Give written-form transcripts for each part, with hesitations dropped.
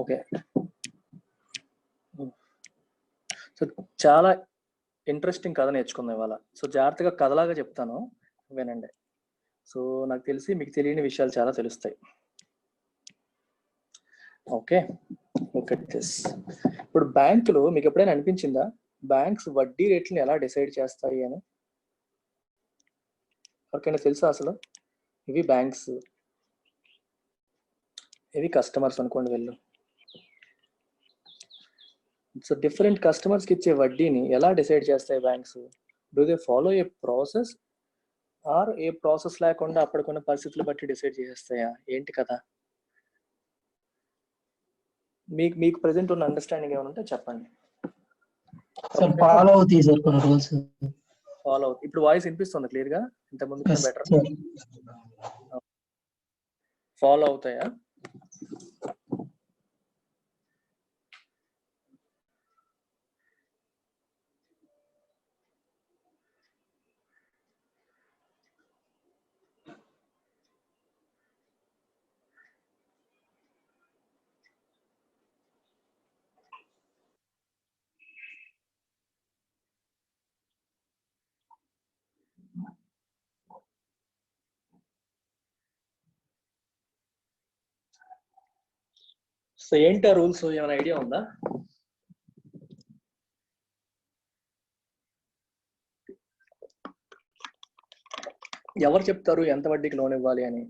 Okay. So చాలా interesting కథ నేర్చుకుందాం ఇవాళ. సో జాగ్రత్తగా కథలాగా చెప్తాను, వినండి. సో నాకు తెలిసి మీకు తెలియని విషయాలు చాలా తెలుస్తాయి. Okay, okay. ఇప్పుడు బ్యాంకులు మీకు ఎప్పుడైనా అనిపించిందా బ్యాంక్స్ వడ్డీ రేట్లను ఎలా డిసైడ్ చేస్తాయి అని? ఎవరికైనా తెలుసా అసలు? ఇవి బ్యాంక్స్, ఇవి కస్టమర్స్ అనుకోండి వీళ్ళు. సో డిఫరెంట్ కస్టమర్స్కి ఇచ్చే వడ్డీని ఎలా డిసైడ్ చేస్తాయి banks? Do they follow a process or a process లేకుండా అప్పటికున్న పరిస్థితులు బట్టి డిసైడ్ చేసేస్తాయా? ఏంటి కదా? మీకు ప్రెసెంట్ ఉన్న అండర్స్టాండింగ్ ఏమైనా ఉంటే చెప్పండి. ఫాలో అవుతాయి సార్ కొన్ని రూల్స్. ఫాలో అవుతుంది. ఇప్పుడు వాయిస్ వినిపిస్తుంది క్లియర్ గా? ఇంతకుముందు కన్నా బెటర్. ఫాలో అవుతాయా? సో ఏంటి ఆ రూల్స్, ఏమైనా ఐడియా ఉందా? ఎవరు చెప్తారు ఎంత వడ్డీకి లోన్ ఇవ్వాలి అని?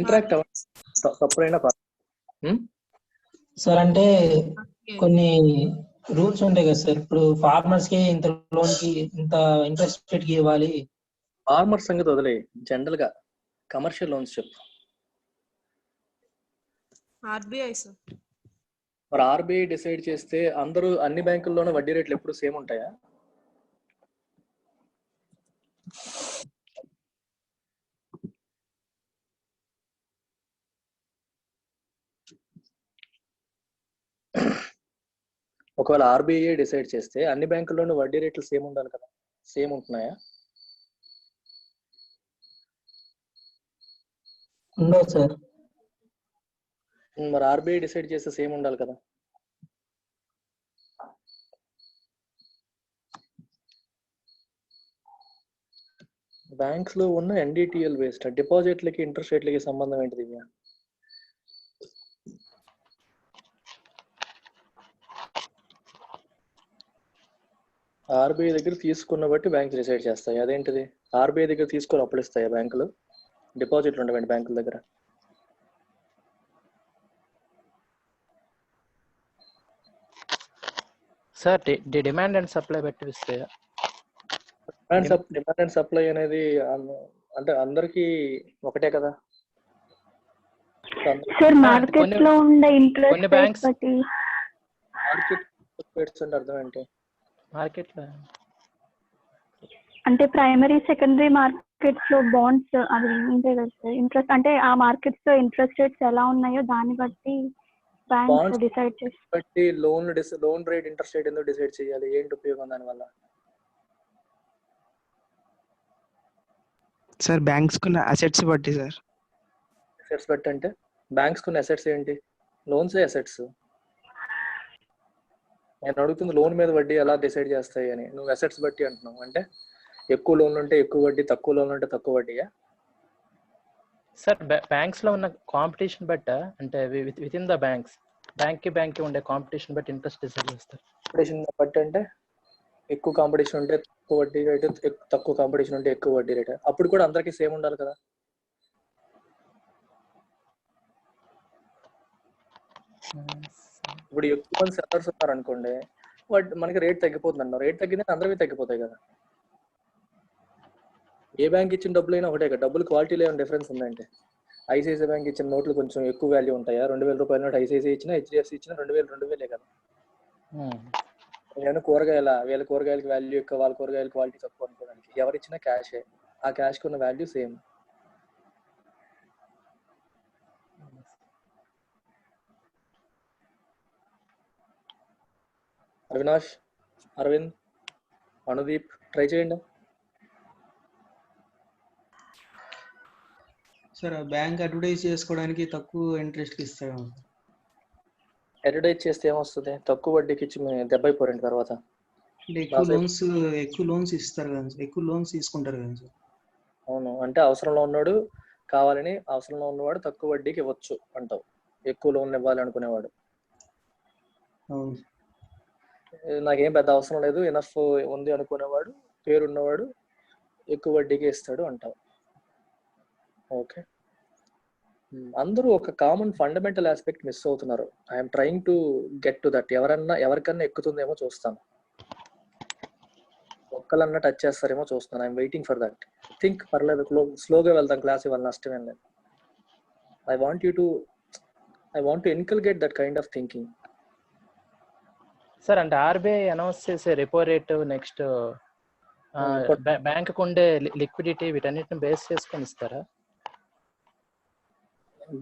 ఇంటరాక్ట్ తప్పుడైనా సార్ అంటే కొన్ని రూల్స్ ఉంటాయి కదా సార్. ఇప్పుడు ఫార్మర్స్ కి ఇంత లోన్ కి ఇంత ఇంట్రెస్ట్ రేట్ కి ఇవ్వాలి. ఫార్మర్ సంగతి వదిలే, జనరల్ గా కమర్షియల్ లోన్స్ చెప్పు. RBI sir. మరి ఆర్బీఐ డిసైడ్ చేస్తే అందరూ అన్ని బ్యాంకుల్లోనూ వడ్డీ రేట్లు ఎప్పుడు సేమ్ ఉంటాయా? ఒకవేళ ఆర్బీఐ డిసైడ్ చేస్తే అన్ని బ్యాంకుల్లోనూ వడ్డీ రేట్లు సేమ్ ఉండాలి కదా? సేమ్ ఉంటున్నాయా? ఉండవు సార్. మరి ఆర్బీఐ డిసైడ్ చేస్తే సేమ్ ఉండాలి కదా? బ్యాంక్స్ లో ఉన్న ఎన్డిటిఎల్ వేస్ట్, డిపాజిట్లకి ఇంట్రెస్ట్ రేట్లకి సంబంధం ఏంటిది? ఆర్బీఐ దగ్గర తీసుకున్న బట్టి బ్యాంక్స్ డిసైడ్ చేస్తాయి. అదేంటిది? ఆర్బీఐ దగ్గర తీసుకొని అప్పులు ఇస్తాయా బ్యాంకులు? డిపాజిట్లు ఉండవండి బ్యాంకుల దగ్గర. సార్ డిమాండ్ అండ్ సప్లై బట్టి ఇస్తాయా? డిమాండ్ అండ్ సప్లై అనేది అంటే అందరికి ఒకటే కదా సార్? మార్కెట్ లో ఉండే ఇంట్రెస్ట్ బ్యాంక్స్ బట్టి. మార్కెట్ రేట్స్ అంటే అర్థం ఏంటి? మార్కెట్ లో అంటే ప్రైమరీ సెకండరీ మార్కెట్స్ లో బాండ్స్ అవి ఉంటాయి కదా సార్. ఇంట్రెస్ట్ అంటే ఆ మార్కెట్స్ లో ఇంట్రెస్ట్ రేట్స్ ఎలా ఉన్నాయో దాన్ని బట్టి బ్యాంక్స్ డిసైడ్ చేస్తారు. బట్టి లోన్ రేట్ ఇంట్రెస్ట్ రేట్ ఎందుకు డిసైడ్ చేయాలి? ఏంటి ఉపయోగం దాని వల్ల? సార్ బ్యాంక్స్ కున్న అసెట్స్ బట్టి సార్. అసెట్స్ బట్టి అంటే బ్యాంక్స్ కున్న అసెట్స్ ఏంటి? Loans assets. నేను అడుగుతుంది లోన్ మీద వడ్డీ ఎలా డిసైడ్ చేస్తాయి అని. నువ్వు అసెట్స్ బట్టి అంటున్నావు. అంటే ఎక్కువ లోన్లు ఉంటే ఎక్కువ వడ్డీ, తక్కువ లోన్లు ఉంటే తక్కువ వడ్డీయా? సార్ బ్యాంక్స్ లో ఉన్న కాంపిటీషన్ బట్ట, అంటే with in the banks, bank కి ఉండే కాంపిటీషన్ బట్టి ఇంట్రెస్ట్ డిసైడ్ చేస్తారు. కాంపిటీషన్ బట్టి అంటే ఎక్కువ కాంపిటీషన్ ఉంటే తక్కువ వడ్డీ రేటు, తక్కువ కాంపిటీషన్ ఉంటే ఎక్కువ వడ్డీ రేటు. అప్పుడు కూడా అందరికీ సేమ్ ఉండాలి కదా? ఇప్పుడు ఎక్కువ మంది సెల్లర్స్ ఉన్నారు అనుకోండి, మనకి రేట్ తగ్గిపోతుంది అన్నారు. రేట్ తగ్గితే అందరికీ తగ్గిపోతాయి కదా? ఏ బ్యాంక్ ఇచ్చిన డబ్బులు అయినా ఒకటే కదా? డబ్బులు క్వాలిటీలో ఏమైనా డిఫరెన్స్ ఉందంటే ఐసిఐసిఐ బ్యాంక్ ఇచ్చిన నోట్లు కొంచెం ఎక్కువ వాల్యూ ఉంటాయా? 2000 రూపాయల నోట్ ఐసిఐసిఐ ఇచ్చినా హెచ్డిఎఫ్సి ఇచ్చినా 2000 కదా? నేను వీళ్ళ కూరగాయలకి వాల్యూ ఎక్కువ, వాళ్ళ కూరగాయల క్వాలిటీ తక్కువ అనుకోవడానికి ఎవరిచ్చినా క్యాషే. ఆ క్యాష్కి ఉన్న value same. Avinash, Aravind, Anudeep try చేయండి. సార్ బ్యాంక్ అడ్వర్టైజ్ చేసుకోవడానికి తక్కువ ఇంట్రెస్ట్ ఇస్తాడు. అడ్వర్టైజ్ చేస్తే ఏమొస్తుంది? తక్కువ వడ్డీకి ఇచ్చి దెబ్బైపోరండి తర్వాత. అంటే ఎక్కువ లోన్స్ ఇస్తారు కదా సార్, ఎక్కువ లోన్స్ తీసుకుంటారు కదా సార్. అవును, అంటే అవసరంలో ఉన్నాడు కావాలని అవసరంలో ఉన్నవాడు తక్కువ వడ్డీకి ఇవ్వచ్చు అంటావు, ఎక్కువ లోన్లు ఇవ్వాలి అనుకునేవాడు. అవును. నాకేం పెద్ద అవసరం లేదు, ఎనఫ్ ఉంది అనుకునేవాడు, పేరున్నవాడు ఎక్కువ వడ్డీకి ఇస్తాడు అంటావు. ఓకే, అందరూ ఒక కామన్ ఫండమెంటల్ ఆస్పెక్ట్ మిస్ అవుతున్నారు. I'm trying to get to that. ఎవరికన్నా ఎక్కుతుందేమో చూస్తాను, ఒక్కలన్నా టచ్ చేస్తారేమో చూస్తాను. I'm waiting for that. Think, పర్లేదు, స్లోగా వెళ్తాం, క్లాస్ ఇవాళ నష్టమేం లేదు. I want to inculcate that kind of thinking. Sir అంటే ఆర్బీఐ అనౌన్స్ చేసే రెపో రేట్, నెక్స్ట్ బ్యాంక్ ఉండే లిక్విడిటీ, వీటన్నిటిని బేస్ చేసుకొని ఇస్తారా?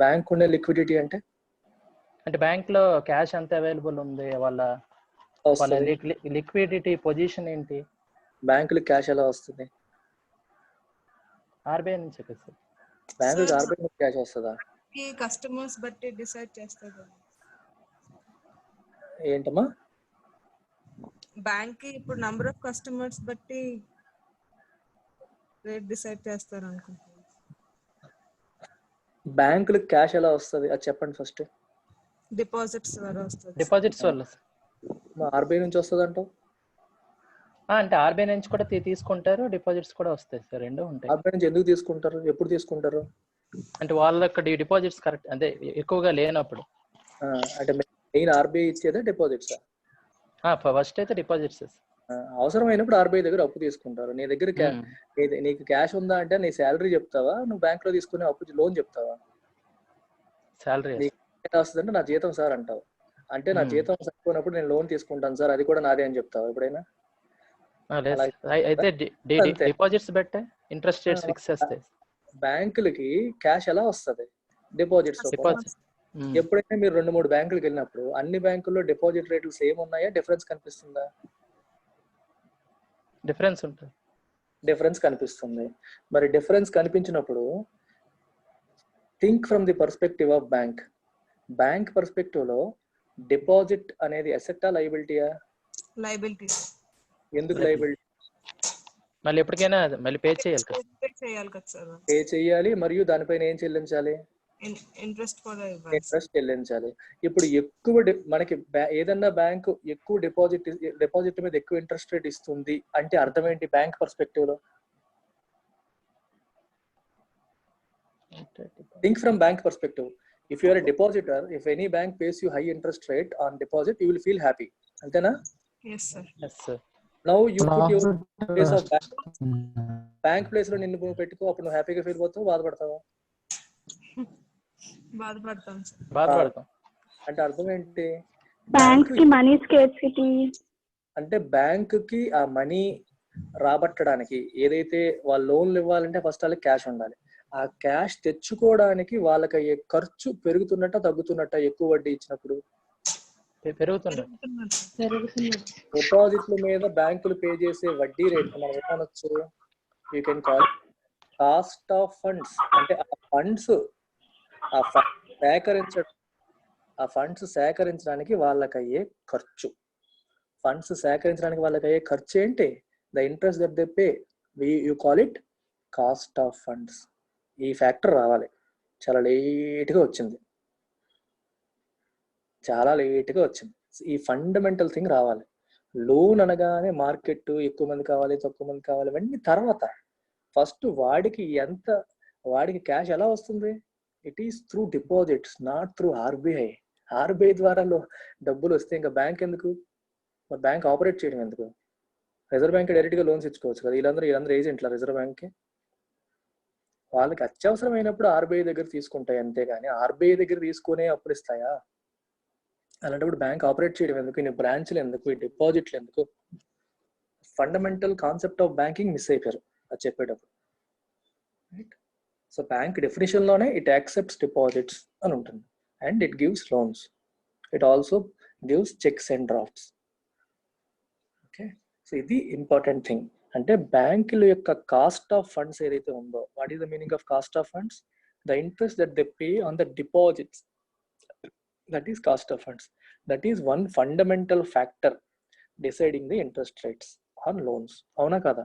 బ్యాంక్ ఉండే లిక్విడిటీ అంటే బ్యాంక్ లో క్యాష్ ఎంత అవైలబుల్ ఉంది, వాళ్ళ లిక్విడిటీ పొజిషన్ ఏంటి? బ్యాంకులు క్యాష్ ఎలా వస్తుంది? ఆర్బీఐ నుంచి కదా సార్. బ్యాంకుకి ఆర్బీఐ నుంచి క్యాష్ వస్తుందా? కస్టమర్స్ బట్టి డిసైడ్ చేస్తారు. ఏంటమ్మా? బ్యాంక్ ఇప్పుడు నంబర్ ఆఫ్ కస్టమర్స్ బట్టి రేట్ డిసైడ్ చేస్తారు అనుకుంటున్నాను. బ్యాంకులకు క్యాష్ ఎలా వస్తుంది అది చెప్పండి ఫస్ట్. డిపాజిట్స్ వల్ల వస్తుంది. డిపాజిట్స్ వల్ల ఆర్బీఐ నుంచి వస్తుంది అంటావు? అంటే ఆర్బీఐ నుంచి కూడా తీసుకుంటారు, డిపాజిట్స్ కూడా వస్తాయి సార్, రెండు ఉంటాయి. ఆర్బీఐ నుంచి ఎందుకు తీసుకుంటారు, ఎప్పుడు తీసుకుంటారు? అంటే వాళ్ళకి డిపాజిట్స్ కరెక్ట్ అంటే ఎక్కువగా లేనప్పుడు. అంటే మెయిన్ ఆర్బీఐ ఇచ్చేదా డిపాజిట్స్? ఫస్ట్ అయితే డిపాజిట్స్. అవసరమైనప్పుడు ఆర్బీఐ దగ్గర అప్పు తీసుకుంటారు. నీ దగ్గర నీకు క్యాష్ ఉందా అంటే నీ శాలరీ చెప్తావా, నువ్వు బ్యాంక్ లో తీసుకునే అప్పు లోన్ చెప్తావా? శాలరీ వస్తుంది అంటే నా జీతం సార్ అంటావు. అంటే నా జీతం సరిపోయినప్పుడు నేను లోన్ తీసుకుంటాను సార్, అది కూడా నాదే అని చెప్తావా ఎప్పుడైనా? అయితే డిపాజిట్స్ బట్టే ఇంట్రెస్ట్ రేట్స్ ఫిక్స్ చేస్తాయి. బ్యాంకులకి క్యాష్ ఎలా వస్తుంది? డిపాజిట్స్. ఎప్పుడైనా మీరు 2-3 బ్యాంకులకు వెళ్ళినప్పుడు అన్ని బ్యాంకుల్లో డిపాజిట్ రేట్లు సేమ్ ఉన్నాయా, డిఫరెన్స్ కనిపిస్తుందా? డిఫరెన్స్ ఉంటుంది. డిఫరెన్స్ కనిపిస్తుంది. మరి డిఫరెన్స్ కనిపించినప్పుడు think from the perspective of bank. Bank perspective లో డిపాజిట్ అనేది అసెట్టా, లయబిలిటీయా? లయబిలిటీ. ఎందుకు లయబిలిటీ? మళ్ళీ ఎప్పటికైనా మళ్ళీ పే చేయాలి కదా సార్. పే చేయాలి, మరియు దానిపైన ఏం చెల్లించాలి? ఇంట్రెస్ట్ కూడా ఇంట్రెస్ట్ చెల్లించాలి. ఇప్పుడు ఎక్కువ మనకి ఏదన్నా బ్యాంకు ఎక్కువ డిపాజిట్ మీద ఎక్కువ ఇంట్రెస్ట్ రేట్ ఇస్తుంది అంటే అర్థం ఏంటి బ్యాంక్ పర్స్పెక్టివ్ లో? Think from bank perspective. If you are a depositor, if any bank pays you high interest rate on deposit, you will feel happy. అంతేనా? yes sir. Now you put your place of bank place లో నిన్ను పెట్టుకో, అప్పుడు నువ్వు హ్యాపీగా feel అవుతావు, బాధపడతావా? బాధపడతాం. అంటే అర్థం ఏంటి? బ్యాంక్ కి మనీ స్కేర్సిటీ. అంటే బ్యాంక్ కి ఆ మనీ రాబట్టడానికి ఏదైతే వాళ్ళు లోన్లు ఇవ్వాలంటే ఫస్ట్ వాళ్ళకి క్యాష్ ఉండాలి. ఆ క్యాష్ తెచ్చుకోవడానికి వాళ్ళకి అయ్యే ఖర్చు పెరుగుతున్నట్ట తగ్గుతున్నట్ట? ఎక్కువ వడ్డీ ఇచ్చినప్పుడు డిపాజిట్ల మీద బ్యాంకులు పే చేసే వడ్డీ రేట్ మనం ఏమనొచ్చు? You can call cost of funds. అంటే ఆ ఫండ్స్ సేకరించడానికి వాళ్ళకయ్యే ఖర్చు. ఫండ్స్ సేకరించడానికి వాళ్ళకయ్యే ఖర్చు ఏంటి? The interest that they pay, you call it cost of funds. ఈ ఫ్యాక్టర్ రావాలి. చాలా లేట్గా వచ్చింది. ఈ ఫండమెంటల్ థింగ్ రావాలి. లోన్ అనగానే మార్కెట్, ఎక్కువ మంది కావాలి, తక్కువ మంది కావాలి, ఇవన్నీ తర్వాత. ఫస్ట్ వాడికి క్యాష్ ఎలా వస్తుంది? It is through deposits, not through RBI. RBI ద్వారా డబ్బులు వస్తే ఇంకా బ్యాంక్ ఎందుకు? మరి బ్యాంక్ ఆపరేట్ చేయడం ఎందుకు? రిజర్వ్ బ్యాంక్ డైరెక్ట్ గా లోన్స్ ఇచ్చుకోవచ్చు కదా. వీళ్ళందరూ ఏజెంట్లా రిజర్వ్ బ్యాంక్ కి? వాళ్ళకి అత్యవసరమైనప్పుడు ఆర్బీఐ దగ్గర తీసుకుంటాయి అంతేగాని ఆర్బీఐ దగ్గర తీసుకునే అప్పుడు ఇస్తాయా? అలాంటప్పుడు బ్యాంక్ ఆపరేట్ చేయడం ఎందుకు? ఈ బ్రాంచ్లు ఎందుకు? ఈ డిపాజిట్లు ఎందుకు? Fundamental concept of banking miss అయిపోయారు అది చెప్పేటప్పుడు. సో బ్యాంక్ డెఫినేషన్ లోనే ఇట్ యాక్సెప్ట్స్ డిపాజిట్స్ అని ఉంటుంది, and it gives loans. It also gives checks and drafts. Okay, so ఇది ఇంపార్టెంట్ థింగ్. అంటే బ్యాంకుల యొక్క కాస్ట్ ఆఫ్ ఫండ్స్ ఏదైతే ఉందో, what is the meaning of cost of funds? The interest that they pay on the deposits, that is cost of funds. That is one fundamental factor deciding the interest rates on loans. Avuna kada?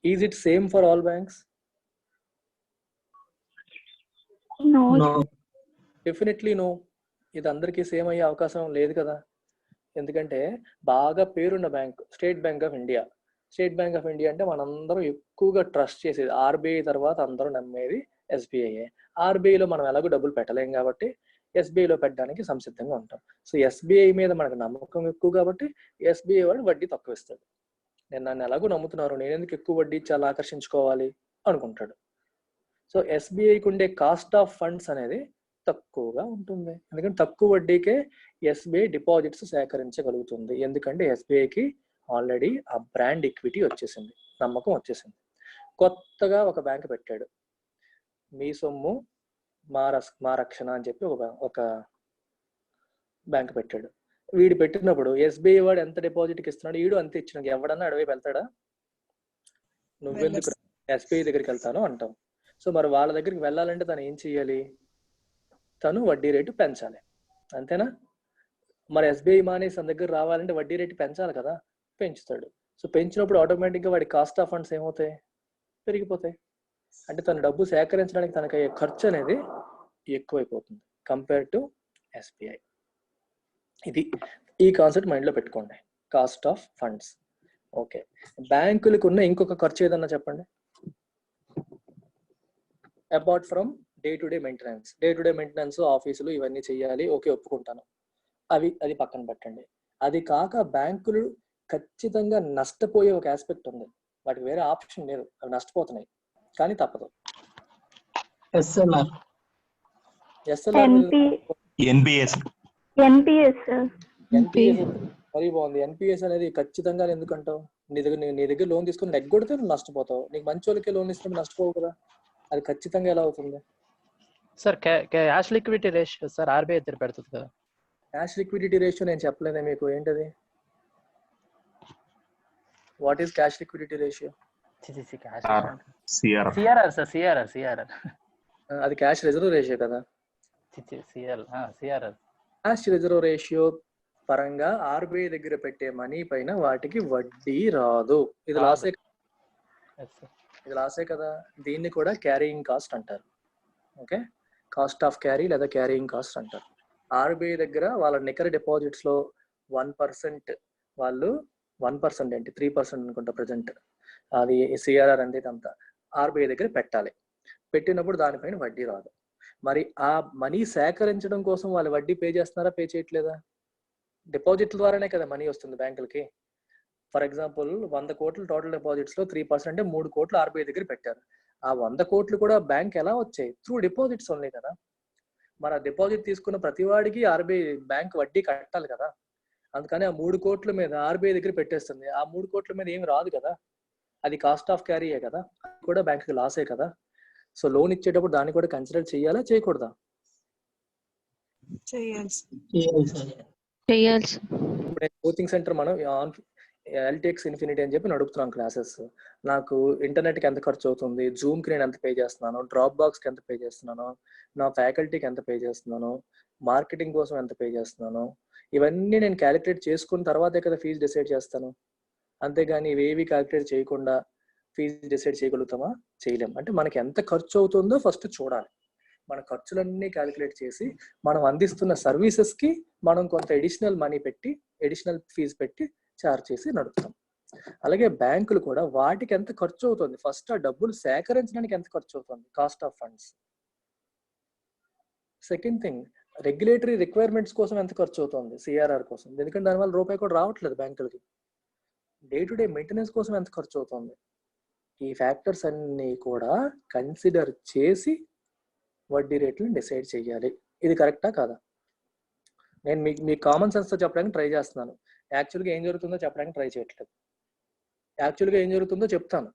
Is it same for all banks? No. No. Definitely no. ఇది అందరికీ same అయ్యే అవకాశం లేదు కదా. ఎందుకంటే బాగా పేరున్న bank state bank of India. State bank of India అంటే మనందరం ఎక్కువగా ట్రస్ట్ చేసేది, ఆర్బీఐ తర్వాత అందరూ నమ్మేది ఎస్బీఐ. ఆర్బీఐలో మనం ఎలాగో డబ్బులు పెట్టలేం కాబట్టి ఎస్బీఐలో పెట్టడానికి సంసిద్ధంగా ఉంటాం. సో ఎస్బీఐ మీద మనకు నమ్మకం ఎక్కువ కాబట్టి ఎస్బీఐ వాడు వడ్డీ తక్కువ ఇస్తాడు. నేను నన్ను ఎలాగో నమ్ముతున్నారు, నేను ఎందుకు ఎక్కువ వడ్డీ చాలా ఆకర్షించుకోవాలి అనుకుంటాడు. సో ఎస్బీఐకి ఉండే కాస్ట్ ఆఫ్ ఫండ్స్ అనేది తక్కువగా ఉంటుంది. ఎందుకంటే తక్కువ వడ్డీకే ఎస్బీఐ డిపాజిట్స్ సేకరించగలుగుతుంది. ఎందుకంటే ఎస్బీఐకి ఆల్రెడీ ఆ బ్రాండ్ ఈక్విటీ వచ్చేసింది, నమ్మకం వచ్చేసింది. కొత్తగా ఒక బ్యాంక్ పెట్టాడు, మీ సొమ్ము మా రక్షణ అని చెప్పి ఒక బ్యాంక్ పెట్టాడు. వీడు పెట్టినప్పుడు ఎస్బీఐ వాడు ఎంత డిపాజిట్కి ఇస్తున్నాడు, వీడు అంతే ఇచ్చినాడు. ఎవడన్నా అడవి వెళ్తాడా? నువ్వెందుకు ఎస్బీఐ దగ్గరికి వెళ్తాను అంటాం. సో మరి వాళ్ళ దగ్గరికి వెళ్ళాలంటే తను ఏం చెయ్యాలి? తను వడ్డీ రేటు పెంచాలి, అంతేనా? మరి ఎస్బీఐ మానేసి తన దగ్గర రావాలంటే వడ్డీ రేటు పెంచాలి కదా, పెంచుతాడు. సో పెంచినప్పుడు ఆటోమేటిక్గా వాడి కాస్ట్ ఆఫ్ ఫండ్స్ ఏమవుతాయి? పెరిగిపోతాయి. అంటే తన డబ్బు సేకరించడానికి తనకు అయ్యే ఖర్చు అనేది ఎక్కువైపోతుంది కంపేర్ టు ఎస్బీఐ. ఇది ఈ కాన్సెప్ట్ మైండ్లో పెట్టుకోండి, కాస్ట్ ఆఫ్ ఫండ్స్. ఓకే, బ్యాంకులకు ఉన్న ఇంకొక ఖర్చు ఏదన్నా చెప్పండి. Apart from day to day maintenance, ఆఫీసులు ఇవన్నీ చెయ్యాలి, ఓకే ఒప్పుకుంటాను, అది పక్కన పెట్టండి. అది కాక బ్యాంకులు ఖచ్చితంగా నష్టపోయే ఒక ఆస్పెక్ట్ ఉంది, వాటికి వేరే ఆప్షన్ లేదు, అవి నష్టపోతున్నాయి కానీ తప్పదు. మరీ బాగుంది. ఎన్పిఎస్ అనేది ఖచ్చితంగా ఎందుకంటావు? నీ దగ్గర లోన్ తీసుకుని నెగ్గొడితే నువ్వు నష్టపోతావు. నీకు మంచి వాళ్ళకే లోన్ ఇస్తే నష్టపోవు కదా, అది ఖచ్చితంగా ఎలా అవుతుంది? Sir cash liquidity ratio sir RBI దగ్గర పెడుతుంది కదా. క్యాష్ లిక్విడిటీ రేషియో నేను చెప్పలేదే మీకు, ఏంటది? What is cash liquidity ratio? అది క్యాష్ రిజర్వ్ రేషియో కదా. క్యాష్ రిజర్వ్ రేషియో పరంగా ఆర్బీఐ దగ్గర పెట్టే మనీ పైన వాటికి వడ్డీ రాదు. ఇది లాసే కదా. దీన్ని కూడా క్యారీయింగ్ కాస్ట్ అంటారు. ఓకే, కాస్ట్ ఆఫ్ క్యారీ లేదా క్యారీయింగ్ కాస్ట్ అంటారు. ఆర్బీఐ దగ్గర వాళ్ళ నికర డిపాజిట్స్ లో 1% వాళ్ళు 1% ఏంటి 3% అనుకుంటా ప్రజెంట్, అది సిఆర్ఆర్ అనేది అంతా ఆర్బీఐ దగ్గర పెట్టాలి. పెట్టినప్పుడు దానిపైన వడ్డీ రాదు. మరి ఆ మనీ సేకరించడం కోసం వాళ్ళు వడ్డీ పే చేస్తున్నారా, పే చేయట్లేదా? డిపాజిట్ల ద్వారానే కదా మనీ వస్తుంది బ్యాంకులకి. ఫర్ ఎగ్జాంపుల్ 100 కోట్లు టోటల్ డిపాజిట్స్ లో 3% అంటే 3 కోట్లు ఆర్బీఐ దగ్గర పెట్టారు. ఆ 100 కోట్లు కూడా బ్యాంక్ ఎలా వచ్చాయి? త్రూ డిపాజిట్స్ ఉన్నాయి కదా. మరి ఆ డిపాజిట్ తీసుకున్న ప్రతి వాడికి ఆర్బీఐ బ్యాంక్ వడ్డీ కట్టాలి కదా. అందుకని ఆ 3 కోట్ల మీద ఆర్బీఐ దగ్గర పెట్టేస్తుంది. ఆ 3 కోట్ల మీద ఏమి రాదు కదా, అది కాస్ట్ ఆఫ్ క్యారీయే కదా, అది కూడా బ్యాంక్కి లాసే కదా. సో లోన్ ఇచ్చేటప్పుడు దాన్ని కూడా కన్సిడర్ చేయాలా, చేయకూడదా? ఇప్పుడు కోచింగ్ సెంటర్ మనం ఎల్టీఎక్స్ ఇన్ఫినిటీ అని చెప్పి నడుపుతున్నాం క్లాసెస్. నాకు ఇంటర్నెట్కి ఎంత ఖర్చు అవుతుంది, జూమ్కి నేను ఎంత పే చేస్తున్నాను, డ్రాప్ బాక్స్కి ఎంత పే చేస్తున్నాను, నా ఫ్యాకల్టీకి ఎంత పే చేస్తున్నాను, మార్కెటింగ్ కోసం ఎంత పే చేస్తున్నాను, ఇవన్నీ నేను క్యాలిక్యులేట్ చేసుకున్న తర్వాతే కదా ఫీజు డిసైడ్ చేస్తాను. అంతేగాని ఇవేవి క్యాలిక్యులేట్ చేయకుండా ఫీజు డిసైడ్ చేయగలుగుతామా? చేయలేం. అంటే మనకి ఎంత ఖర్చు అవుతుందో ఫస్ట్ చూడాలి. మన ఖర్చులన్నీ క్యాలిక్యులేట్ చేసి మనం అందిస్తున్న సర్వీసెస్కి మనం కొంత ఎడిషనల్ మనీ పెట్టి, ఎడిషనల్ ఫీజు పెట్టి చార్జ్ చేసి నడుపుతాం. అలాగే బ్యాంకులు కూడా వాటికి ఎంత ఖర్చు అవుతుంది, ఫస్ట్ ఆ డబ్బులు సేకరించడానికి ఎంత ఖర్చు అవుతుంది, cost of funds. Second thing, regulatory requirements కోసం ఎంత ఖర్చు అవుతుంది, సిఆర్ఆర్ కోసం, ఎందుకంటే దానివల్ల రూపాయి కూడా రావట్లేదు బ్యాంకులకి. డే టు డే మెయింటెనెన్స్ కోసం ఎంత ఖర్చు అవుతుంది. ఈ ఫ్యాక్టర్స్ అన్ని కూడా కన్సిడర్ చేసి వడ్డీ రేట్లను డిసైడ్ చేయాలి. ఇది కరెక్టా కాదా? నేను మీ కామన్ సెన్స్తో చెప్పడానికి ట్రై చేస్తున్నాను. యాక్చువల్గా ఏం జరుగుతుందో చెప్పడానికి ట్రై చేయట్లేదు. యాక్చువల్గా ఏం జరుగుతుందో చెప్తాను,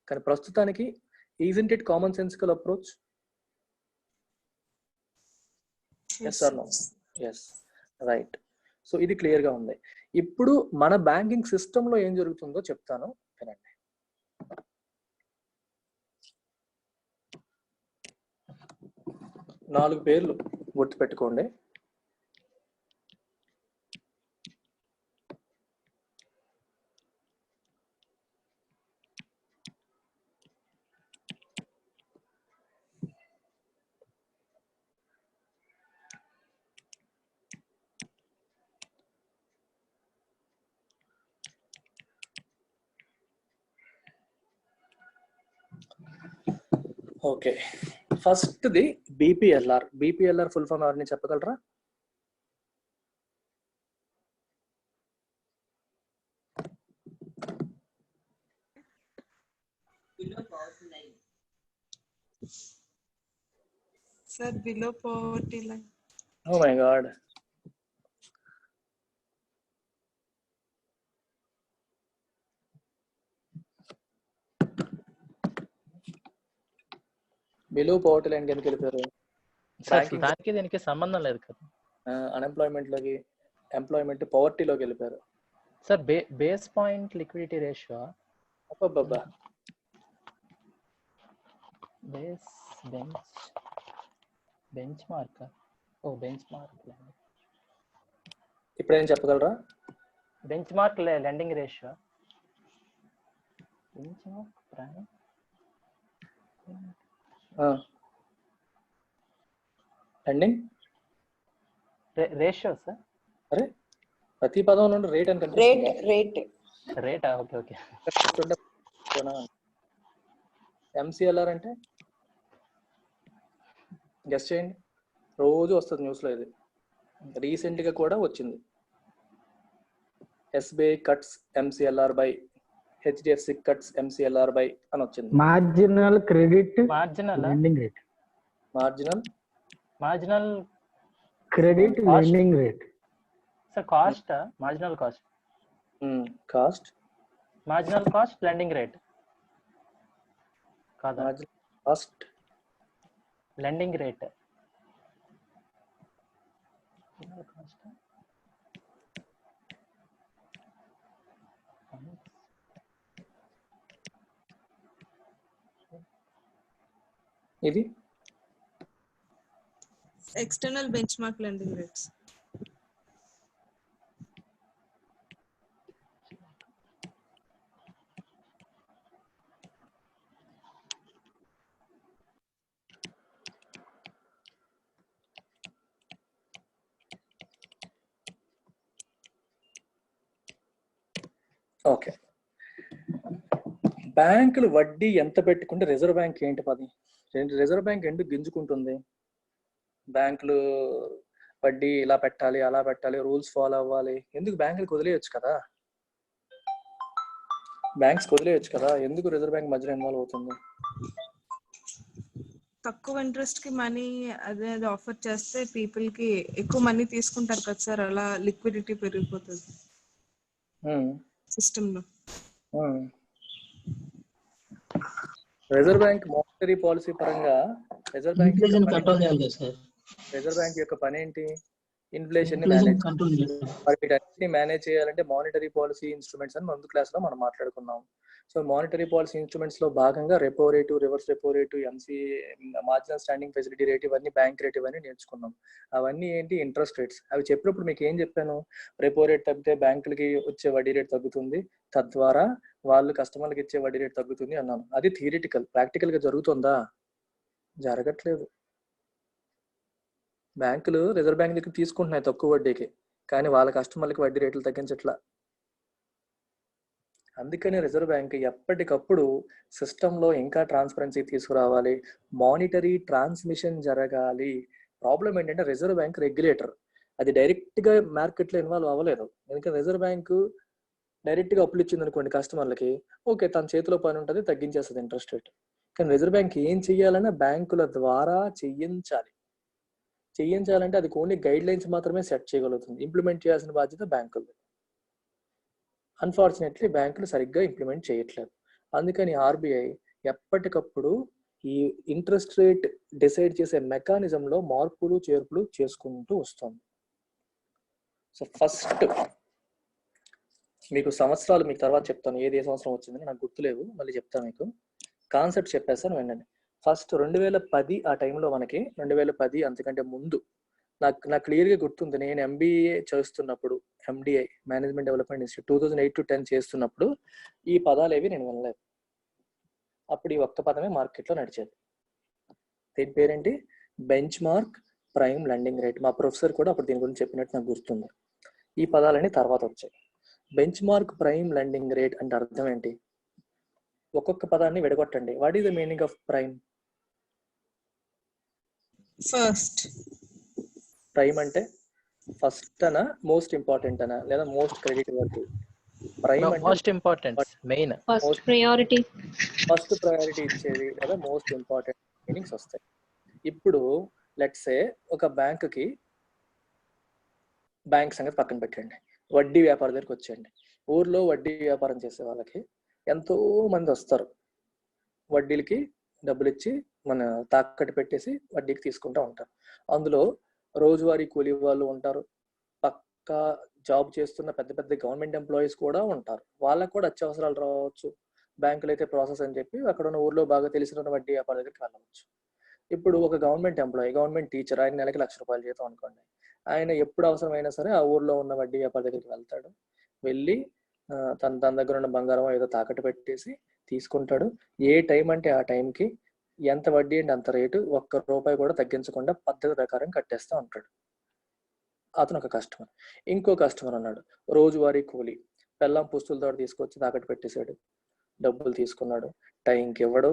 కానీ ప్రస్తుతానికి isn't it common sensical approach? Yes or no? Yes, right. So ఇది క్లియర్గా ఉంది. ఇప్పుడు మన బ్యాంకింగ్ సిస్టంలో ఏం జరుగుతుందో చెప్తాను, వినండి. 4 పేర్లు గుర్తుపెట్టుకోండి. ఓకే, ఫస్ట్ది బీపీఎల్ఆర్. బీపీఎల్ఆర్ ఫుల్ ఫామ్ ఎవరిని చెప్పగలరా? Sir, below poverty line. Oh my God, below poverty line కిందకి వెళ్ళిపోయారు. సార్ అసలు దానికి దీనికి సంబంధం లేదు కదా. అన్ఎంప్లాయ్మెంట్ లోకి, ఎంప్లాయ్మెంట్, పవర్టీలోకి వెళ్ళిపోయారు. Sir base point liquidity ratio, అబ్బబ్బబ్బా, బేస్ బెంచ్ మార్క్. ఓ బెంచ్ మార్క్, ఇప్పుడు ఏం చెప్పగలరా? Benchmark lending ratio, benchmark prime lending ratio sir. అరే ప్రతి పదం నుండి రేట్ అని కనిపిస్తుంది. రేటా? Okay okay. ఎంసీఎల్ఆర్ అంటే గెస్ చేయండి. రోజు వస్తుంది న్యూస్లో ఇది, రీసెంట్గా కూడా వచ్చింది. SBI cuts MCLR by, HDFC cuts MCLR by అని వచ్చింది. Marginal credit marginal lending rate, marginal credit lending rate. Sir cost, marginal cost, marginal cost lending rate కాదా? Cost lending rate. ఇది External benchmark lending rates. Okay, బ్యాంకులు వడ్డీ ఎంత పెట్టుకుంటే reserve bank ఏంటి పది? రిజర్వ్ బ్యాంక్ ఎందుకు గింజుకుంటుంది? బ్యాంకులు వడ్డీ ఇలా పెట్టాలి, అలా పెట్టాలి, రూల్స్ ఫాలో అవ్వాలి. ఎందుకు బ్యాంకులకు వదిలేయచ్చు కదా, బ్యాంక్స్ వదిలేయచ్చు కదా, ఎందుకు రిజర్వ్ బ్యాంక్ మధ్యలో ఇన్వాల్వ్ అవుతుంది? తక్కువ ఇంట్రెస్ట్ కి మనీ అదే ఆఫర్ చేస్తే పీపుల్ కి ఎక్కువ మనీ తీసుకుంటారు కదా సార్, అలా లిక్విడిటీ పెరిగిపోతుంది సిస్టమ్ లో. రిజర్వ్ బ్యాంక్ మానిటరీ పాలసీ పరంగా రిజర్వ్ బ్యాంక్ యొక్క పని ఏంటి? ఇన్ఫ్లేషన్ ని మేనేజ్, మరి వీటన్నిటిని మేనేజ్ చేయాలంటే మానిటరీ పాలసీ ఇన్స్ట్రుమెంట్స్ అని ముందు క్లాస్ లో మనం మాట్లాడుకున్నాం. సో మానిటరీ పాలసీ ఇన్స్ట్రుమెంట్స్ లో భాగంగా repo rate, reverse repo rate, MC, marginal standing facility rate, ఇవన్నీ బ్యాంక్ రేట్, ఇవన్నీ నేర్చుకున్నాం. అవన్నీ ఏంటి? Interest rates. అవి చెప్పినప్పుడు మీకు ఏం చెప్పాను? రెపో రేట్ తగ్గితే బ్యాంకులకి వచ్చే వడ్డీ రేట్ తగ్గుతుంది, తద్వారా వాళ్ళు కస్టమర్లకు ఇచ్చే వడ్డీ రేట్ తగ్గుతుంది అన్నాను. అది థియరిటికల్. ప్రాక్టికల్ గా జరుగుతుందా? జరగట్లేదు. బ్యాంకులు రిజర్వ్ బ్యాంక్ దగ్గర తీసుకుంటున్నాయి తక్కువ వడ్డీకి, కానీ వాళ్ళ కస్టమర్లకి వడ్డీ రేట్లు తగ్గించట్లా. అందుకని రిజర్వ్ బ్యాంక్ ఎప్పటికప్పుడు సిస్టంలో ఇంకా ట్రాన్స్పరెన్సీ తీసుకురావాలి, మానిటరీ ట్రాన్స్మిషన్ జరగాలి. ప్రాబ్లం ఏంటంటే రిజర్వ్ బ్యాంక్ రెగ్యులేటర్, అది డైరెక్ట్ గా మార్కెట్ లో ఇన్వాల్వ్ అవ్వలేదు. ఎందుకంటే రిజర్వ్ బ్యాంక్ డైరెక్ట్ గా అప్పులు ఇచ్చింది అనుకోండి కస్టమర్లకి, ఓకే తన చేతిలో పని ఉంటుంది, తగ్గించేస్తుంది ఇంట్రెస్ట్ రేట్. కానీ రిజర్వ్ బ్యాంక్ ఏం చెయ్యాలన్నా బ్యాంకుల ద్వారా చేయించాలంటే అది ఓన్లీ గైడ్ లైన్స్ మాత్రమే సెట్ చేయగలుగుతుంది. ఇంప్లిమెంట్ చేయాల్సిన బాధ్యత బ్యాంకులది. అన్ఫార్చునేట్లీ బ్యాంకులు సరిగ్గా ఇంప్లిమెంట్ చేయట్లేదు. అందుకని ఆర్బీఐ ఎప్పటికప్పుడు ఈ ఇంట్రెస్ట్ రేట్ డిసైడ్ చేసే మెకానిజంలో మార్పులు చేర్పులు చేసుకుంటూ వస్తుంది. సో ఫస్ట్ మీకు సంవత్సరాలు మీకు తర్వాత చెప్తాను, ఏది ఏ సంవత్సరం వచ్చిందని నాకు గుర్తులేవు, మళ్ళీ చెప్తాను. మీకు కాన్సెప్ట్ చెప్పేస్తాను వినండి. ఫస్ట్ 2010 ఆ టైంలో మనకి 2010 అంతకంటే ముందు నాకు క్లియర్గా గుర్తుంది. నేను MBA చేస్తున్నప్పుడు, MDI management development institute 2008 to 10 చేస్తున్నప్పుడు ఈ పదాలు ఏవి నేను వినలేదు. అప్పుడు ఈ ఒక్క పదమే మార్కెట్లో నడిచేది. దీని పేరేంటి? Bench mark prime lending rate. మా ప్రొఫెసర్ కూడా అప్పుడు దీని గురించి చెప్పినట్టు నాకు గుర్తుంది. ఈ పదాలన్నీ తర్వాత వచ్చాయి. Benchmark prime lending rate అంటే అర్థం ఏంటి? ఒక్కొక్క పదాన్ని విడగొట్టండి. What is the meaning of prime? First. Prime అంటే ఫస్ట్ అనా, మోస్ట్ ఇంపార్టెంట్ అనా, లేదా మోస్ట్ క్రెడిట్ వర్త్? ప్రైమ్ అంటే most important, main, first priority, first priority ఇచ్చేది లేదా మోస్ట్ ఇంపార్టెంట్ మీనింగ్స్ వస్తాయి. ఇప్పుడు లెట్స్ సే ఒక బ్యాంకుకి, బ్యాంక్ సంగతి పక్కన పెట్టండి, వడ్డీ వ్యాపారం దగ్గరికి వచ్చేయండి. ఊర్లో వడ్డీ వ్యాపారం చేసే వాళ్ళకి ఎంతో మంది వస్తారు. వడ్డీలకి డబ్బులు ఇచ్చి మన తాకట్టు పెట్టేసి వడ్డీకి తీసుకుంటూ ఉంటారు. అందులో రోజువారీ కూలీ వాళ్ళు ఉంటారు, పక్కా జాబ్ చేస్తున్న పెద్ద పెద్ద గవర్నమెంట్ ఎంప్లాయీస్ కూడా ఉంటారు. వాళ్ళకు కూడా అత్యవసరాలు రావచ్చు. బ్యాంకులు అయితే ప్రాసెస్ అని చెప్పి అక్కడ ఉన్న ఊర్లో బాగా తెలిసిన వడ్డీ వ్యాపారం దగ్గరికి వెళ్ళవచ్చు. ఇప్పుడు ఒక గవర్నమెంట్ ఎంప్లాయీ, గవర్నమెంట్ టీచర్, ఆయన నెలకి ₹1,00,000 జీతం అనుకోండి. ఆయన ఎప్పుడు అవసరమైనా సరే ఆ ఊర్లో ఉన్న వడ్డీ వ్యాపారి దగ్గరికి వెళ్తాడు. వెళ్ళి తన దగ్గర ఉన్న బంగారం ఏదో తాకట్టు పెట్టేసి తీసుకుంటాడు. ఏ టైం అంటే ఆ టైంకి ఎంత వడ్డీ అంటే అంత రేటు, ₹1 కూడా తగ్గించకుండా పద్ధతి ప్రకారం కట్టేస్తూ ఉంటాడు. అతను ఒక కస్టమర్. ఇంకో కస్టమర్ అన్నాడు, రోజువారీ కూలీ, పెళ్ళాం పుస్తులతో తీసుకొచ్చి తాకట్టు పెట్టేశాడు, డబ్బులు తీసుకున్నాడు, టైంకి ఇవ్వడు,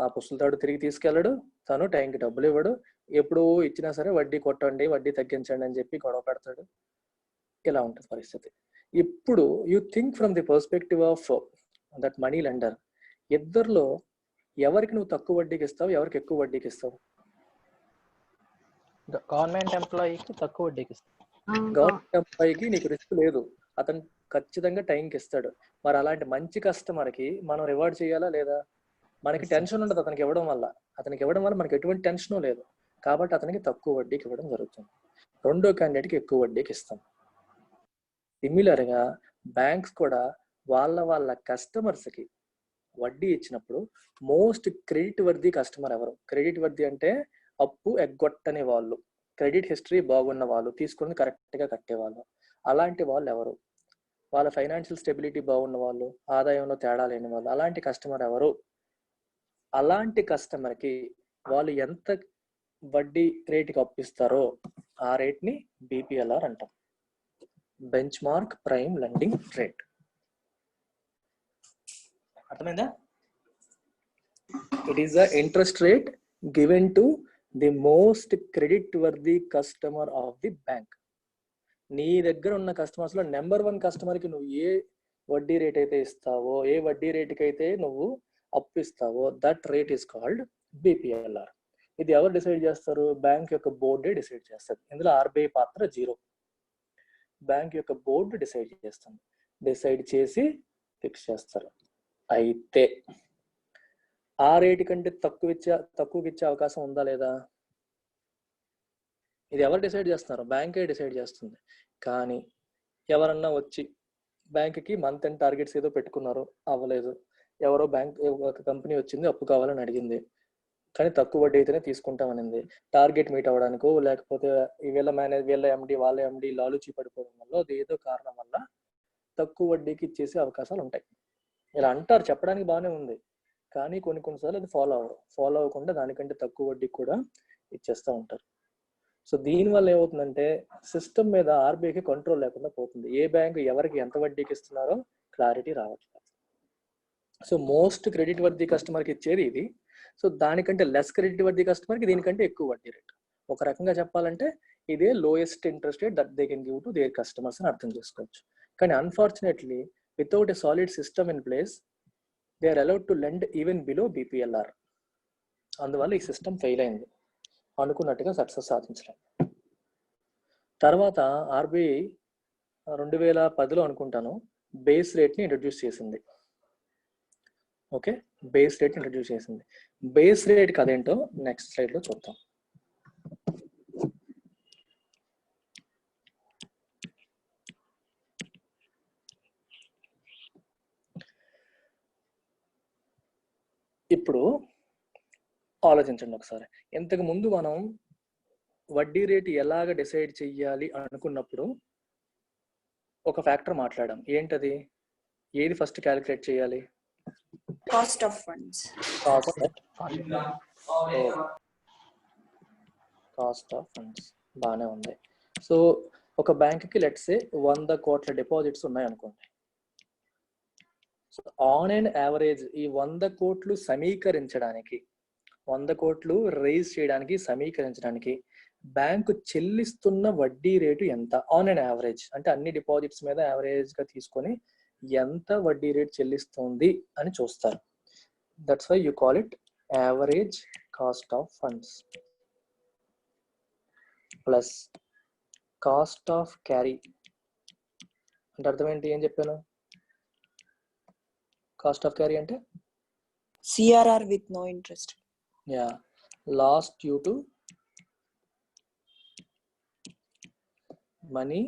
ఆ పుస్తులతో తిరిగి తీసుకెళ్ళడు, తను టైంకి డబ్బులు ఇవ్వడు, ఎప్పుడూ ఇచ్చినా సరే వడ్డీ కొట్టండి, వడ్డీ తగ్గించండి అని చెప్పి గొడవ పెడతాడు. ఇలా ఉంటుంది పరిస్థితి. ఇప్పుడు you think from the perspective of that money lender, ఇద్దరిలో ఎవరికి నువ్వు తక్కువ వడ్డీకి ఇస్తావు, ఎవరికి ఎక్కువ వడ్డీకి ఇస్తావు? గవర్నమెంట్ ఎంప్లాయీకి తక్కువ వడ్డీకి ఇస్తావు. గవర్నమెంట్ ఎంప్లాయీకి నీకు రిస్క్ లేదు, అతను ఖచ్చితంగా టైంకి ఇస్తాడు. మరి అలాంటి మంచి కస్టమర్కి మనం రివార్డ్ చేయాలా లేదా? మనకి టెన్షన్ ఉండదు అతనికి ఇవ్వడం వల్ల. అతనికి ఇవ్వడం వల్ల మనకి ఎటువంటి టెన్షన్ లేదు, కాబట్టి అతనికి తక్కువ వడ్డీకి ఇవ్వడం జరుగుతుంది. రెండో క్యాండిడేట్కి ఎక్కువ వడ్డీకి ఇస్తాం. సిమిలర్గా బ్యాంక్స్ కూడా వాళ్ళ కస్టమర్స్కి వడ్డీ ఇచ్చినప్పుడు మోస్ట్ క్రెడిట్ వర్ది కస్టమర్ ఎవరు? క్రెడిట్ వర్ది అంటే అప్పు ఎగ్గొట్టని వాళ్ళు, క్రెడిట్ హిస్టరీ బాగున్న వాళ్ళు, తీసుకుని కరెక్ట్గా కట్టేవాళ్ళు. అలాంటి వాళ్ళు ఎవరు? వాళ్ళ ఫైనాన్షియల్ స్టెబిలిటీ బాగున్న వాళ్ళు, ఆదాయంలో తేడా లేని వాళ్ళు. అలాంటి కస్టమర్ ఎవరు? అలాంటి కస్టమర్కి వాళ్ళు ఎంత వడ్డీ రేటుకి అప్పిస్తారో ఆ రేట్ని BPLR అంటాం, benchmark prime lending rate. అర్థమైందా? It is the interest rate given to the most credit worthy customer of the bank. నీ దగ్గర ఉన్న కస్టమర్స్ లో నెంబర్ 1 కస్టమర్కి నువ్వు ఏ వడ్డీ రేట్ అయితే ఇస్తావో, ఏ వడ్డీ రేటుకి అయితే నువ్వు అప్పిస్తావో, that rate is called BPLR. ఇది ఎవరు డిసైడ్ చేస్తారు? బ్యాంక్ యొక్క బోర్డే డిసైడ్ చేస్తుంది. ఇందులో RBI పాత్ర 0. బ్యాంక్ యొక్క బోర్డు డిసైడ్ చేస్తుంది. డిసైడ్ చేసి ఫిక్స్ చేస్తారు. అయితే ఆ రేటు కంటే తక్కువకి ఇచ్చే అవకాశం ఉందా లేదా? ఇది ఎవరు డిసైడ్ చేస్తున్నారు? బ్యాంకే డిసైడ్ చేస్తుంది. కానీ ఎవరన్నా వచ్చి బ్యాంక్కి మంత్ ఎండ్ టార్గెట్స్ ఏదో పెట్టుకున్నారు, అవ్వలేదు. ఎవరో బ్యాంక్ ఒక కంపెనీ వచ్చింది, అప్పు కావాలని అడిగింది, కానీ తక్కువ వడ్డీ అయితేనే తీసుకుంటామనింది. టార్గెట్ మీట్ అవ్వడానికో లేకపోతే వీళ్ళ ఎండి లాలుచి పడిపోవడం వల్ల, అది ఏదో కారణం వల్ల తక్కువ వడ్డీకి ఇచ్చేసే అవకాశాలు ఉంటాయి. ఇలా అంటారు, చెప్పడానికి బాగానే ఉంది, కానీ కొన్నిసార్లు అది ఫాలో అవ్వకుండా దానికంటే తక్కువ వడ్డీకి కూడా ఇచ్చేస్తూ ఉంటారు. సో దీనివల్ల ఏమవుతుందంటే సిస్టమ్ మీద RBIకి కంట్రోల్ లేకుండా పోతుంది. ఏ బ్యాంకు ఎవరికి ఎంత వడ్డీకి ఇస్తున్నారో క్లారిటీ రావట్లేదు. సో మోస్ట్ క్రెడిట్ వర్ది కస్టమర్కి ఇచ్చేది ఇది. సో దానికంటే లెస్ క్రెడిట్ వర్ది కస్టమర్కి దీనికంటే ఎక్కువ వడ్డీ రేట్. ఒక రకంగా చెప్పాలంటే ఇదే lowest interest rate that they can give to their customers అని అర్థం చేసుకోవచ్చు. కానీ unfortunately without a solid system in place they are allowed to lend even below BPLR. అందువల్ల ఈ సిస్టమ్ ఫెయిల్ అయింది, అనుకున్నట్టుగా సక్సెస్ సాధించలేదు. తర్వాత RBI 2010లో అనుకుంటాను బేస్ రేట్ని ఇంట్రడ్యూస్ చేసింది. ఓకే, బేస్ రేట్ ఇంట్రడ్యూస్ చేసింది. బేస్ రేట్ అదేంటో నెక్స్ట్ స్లైడ్లో చూద్దాం. ఇప్పుడు ఆలోచించండి ఒకసారి. ఇంతకు ముందు మనం వడ్డీ రేటు ఎలాగ డిసైడ్ చెయ్యాలి అనుకున్నప్పుడు ఒక ఫ్యాక్టర్ మాట్లాడాం. ఏంటది? ఏది ఫస్ట్ క్యాలిక్యులేట్ చేయాలి? Cost of funds. Cost of funds బాగానే ఉంది. సో ఒక బ్యాంక్కి లెట్స్ సే 100 కోట్ల డిపాజిట్స్ ఉన్నాయి అనుకోండి. సో ఆన్ అండ్ యావరేజ్ ఈ 100 కోట్లు సమీకరించడానికి, 100 కోట్లు రైజ్ చేయడానికి, సమీకరించడానికి బ్యాంకు చెల్లిస్తున్న వడ్డీ రేటు ఎంత? ఆన్ అండ్ యావరేజ్ అంటే అన్ని డిపాజిట్స్ మీద యావరేజ్ గా తీసుకొని ఎంత వడ్డీ రేట్ చెల్లిస్తుంది అని చూస్తారు. That's why you call it average cost of funds plus cost of carry. అంటే అర్థం ఏంటి? ఏం చెప్పాను? కాస్ట్ ఆఫ్ క్యారీ అంటే CRR with no interest. Yeah, loss due to money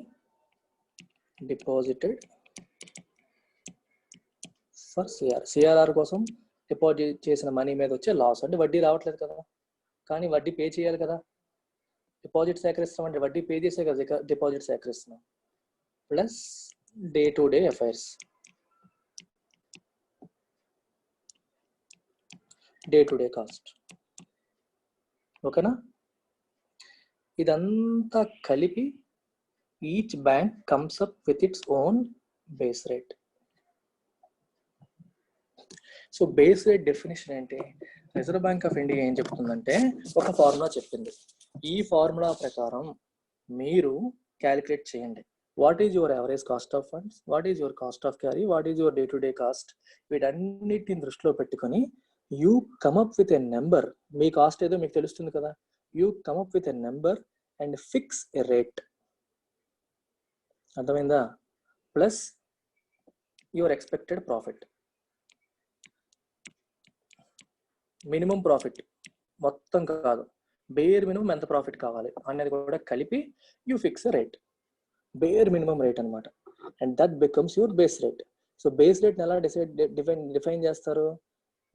deposited for CRR కోసం డిపాజిట్ చేసిన మనీ మీద వచ్చే లాస్. అంటే వడ్డీ రావట్లేదు కదా, కానీ వడ్డీ పే చేయాలి కదా. డిపాజిట్ సేకరిస్తాం అంటే వడ్డీ పే చేసే కదా డిపాజిట్ సేకరిస్తున్నాం. Plus day to day affairs, day to day cost. ఓకేనా? ఇదంతా కలిపి each bank comes up with its own base rate. So base rate definition ఏంటి? రిజర్వ్ బ్యాంక్ ఆఫ్ ఇండియా ఏం చెప్తుందంటే ఒక ఫార్ములా చెప్పింది. ఈ ఫార్ములా ప్రకారం మీరు క్యాలిక్యులేట్ చేయండి. What is your average cost of funds, what is your cost of carry, what is your day to day cost. వీటన్నిటిని దృష్టిలో పెట్టుకొని you come up with a number. మీ కాస్ట్ ఏదో మీకు తెలుస్తుంది కదా. You come up with a number and fix a rate. అర్థమైందా? Plus your expected profit, minimum profit మొత్తం కాదు, బేర్ మినిమం ఎంత ప్రాఫిట్ కావాలి అనేది కూడా కలిపి you fix a rate. Bare minimum rate అనమాట. And that becomes your base rate. So base రేట్ని ఎలా డిఫైన్ చేస్తారు?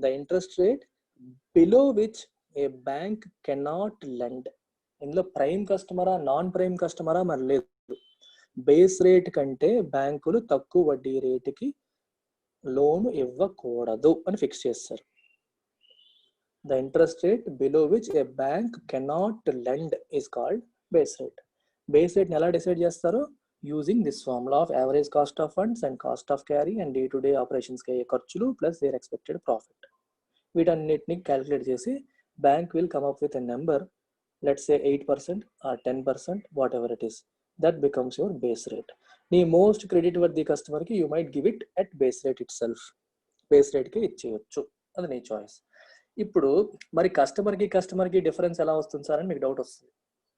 The interest rate below which a bank cannot lend. ఇందులో ప్రైమ్ కస్టమరా నాన్ ప్రైమ్ కస్టమరా మరి లేదు. బేస్ రేట్ కంటే బ్యాంకులు తక్కువ వడ్డీ రేటుకి లోన్ ఇవ్వకూడదు అని ఫిక్స్ చేస్తారు. The interest rate below which a bank cannot lend is called base rate. Base రేట్ని ఎలా డిసైడ్ చేస్తారు? Using this formula of average cost of funds and cost of carry and day to day ఆపరేషన్స్కి అయ్యే ఖర్చులు plus their expected profit. వీటన్నిటిని calculate చేసి bank will come up with a number, let's say 8% or 10%, whatever it is. That becomes your base rate. నీ most credit worthy కస్టమర్కి you might give it at base rate it self. Base రేట్కి ఇచ్చేయచ్చు, అది నీ choice. ఇప్పుడు మరి కస్టమర్కి difference ఎలా వస్తుంది సార్ అని మీకు డౌట్ వస్తుంది.